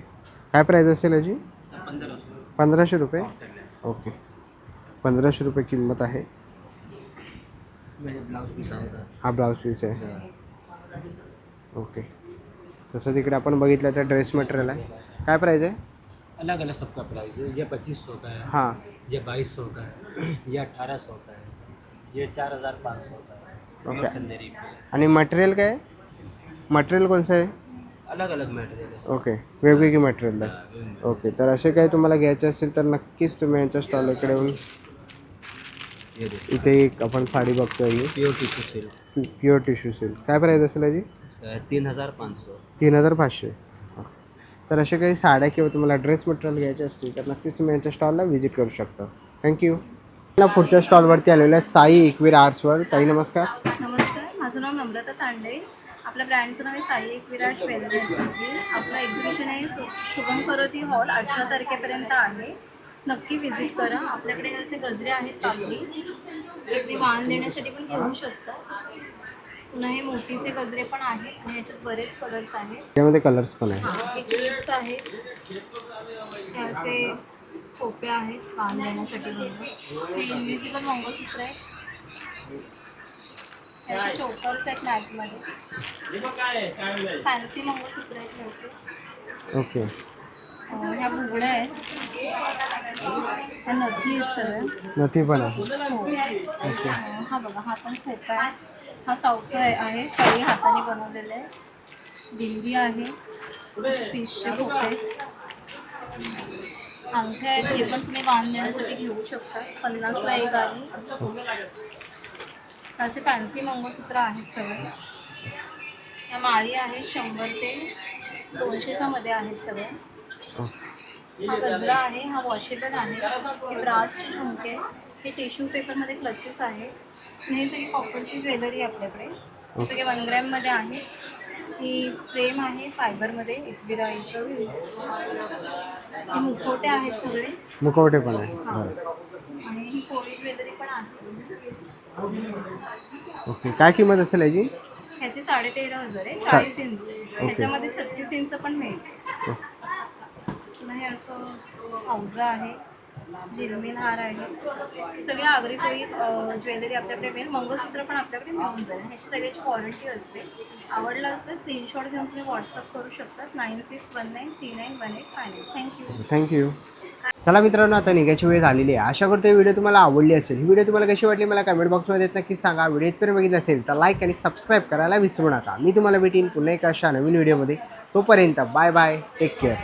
काय प्राईस असेल याची? 1500 रुपये. ओके. 1500 रुपये किंमत आहे. हा ब्लाऊज पीस आहे. ओके. तसं तिकडे आपण बघितलं तर ड्रेस मटेरियल आहे. काय प्राईस आहे? अलग अलग सबका प्राइस है. ये 2500 का है. हां. ये 2200 का है. ये 1800 का है. ये 4500 का है. ओके. चंदेरी पे आणि मटेरियल काय आहे? मटेरियल कोणचं आहे? अलग अलग मटेरियल है. ओके. वेगवेगळी मटेरियल आहे. ओके. तर असे काही तुम्हाला घ्यायचे असेल तर नक्कीच तुम्ही यांच्या स्टॉलकडे येऊन इथे एक आपण साडी बघतोय. Pure tissue silk. Pure tissue silk. काय प्राईस असेल याची? 3500. 3500. तर असे काही साड्या किंवा तुम्हाला ड्रेस मटेरियल घ्यायचे असतील तर नक्कीच तुम्ही यांच्या स्टॉलला व्हिजिट करू शकता. थँक्यू. पुढच्या स्टॉलवरती आलेलं आहे साई एकवीर आर्ट्सवर. ताई नमस्कार. नमस्कार, माझं नाव नम्रता तांडे. आपल्या ब्रँडचं नाव आहे साई एकविरा ज्वेलरी ॲक्सेसरीज. आपलं एक्झिबिशन आहे शुभम करोती हॉल 18 तारखेपर्यंत आहे. नक्की व्हिजिट करा. आपल्याकडे असे गजरे आहेत कापडी. ते वाण देण्यासाठी पण घेऊ शकता. पुन्हा हे मोतीचे गजरे पण आहेत आणि याच्यात बरेच कलर्स आहेत. त्यामध्ये कलर्स पण आहेत. हे क्लिप्स आहेत. हे असे खोपे आहेत वाण देण्यासाठी. हे इन्व्हिजिबल मंगळसूत्र आहे. त्याचे चोकर्स आहेत मॅटमध्ये. फॅन्सी मंगळसूत्र आहेत असे. ओके. ह्या बुगड्या आहेत. ह्या नथी आहेत सगळ्या. नथी पण आहे. ओके. हा बघा, हा पण खोपा आहे. हा साऊथचा आहे. काही हाताने बनवलेला आहे. दिलवी आहे. फिशचे खोपे. अंगठ्या आहेत. हे पण तुम्ही वाण देण्यासाठी घेऊ शकता. 50ला एक आहे. असे फॅन्सी मंगळसूत्र आहेत सगळे. या माळी आहेत 100 ते 200च्या मध्ये आहेत सगळे. हा गजरा आहे. हा वॉशेबल आहे. हे ब्रासचे झुमके. हे टिश्यू पेपरमध्ये क्लचेस आहेत. हे सगळी कॉपरची ज्वेलरी आपल्याकडे. सगळे 1 ग्रॅममध्ये आहे. ही फ्रेम आहे फायबरमध्ये एकविराईची. हे मुखवटे आहेत सगळे. मुखवटे पण आहे. आणि ही पोळी ज्वेलरी पण आहे. ओके. काय किंमत असेल याची? ह्याची 13,500 आहे. 40 इंच. ह्याच्यामध्ये 36 इंच पण मिळेल. पुन्हा हे असं हौजा आहे. झिलमिल हार आहे. सगळ्या आगरी कोळी ज्वेलरी आपल्याकडे मिळेल. मंगळसूत्र पण आपल्याकडे मिळून जाईल. ह्याची सगळ्याची वॉरंटी असते. आवडलं असतं स्क्रीनशॉट घेऊन तुम्ही व्हॉट्सअप करू शकतात. 9619391859. थँक्यू. चला मित्रांनो, आता निघायची वेळ झालेली आहे. आशा करतो ही व्हिडिओ तुम्हाला आवडली असेल. ही व्हिडिओ तुम्हाला कशी वाटली मला कमेंट बॉक्समध्ये नक्कीच सांगा. व्हिडिओ इथपर्यंत बघितलं असेल तर लाईक आणि सबस्क्राईब करायला विसरू नका. मी तुम्हाला भेटीन पुन्हा एका अशा नवीन व्हिडिओमध्ये. तोपर्यंत बाय बाय. Take care.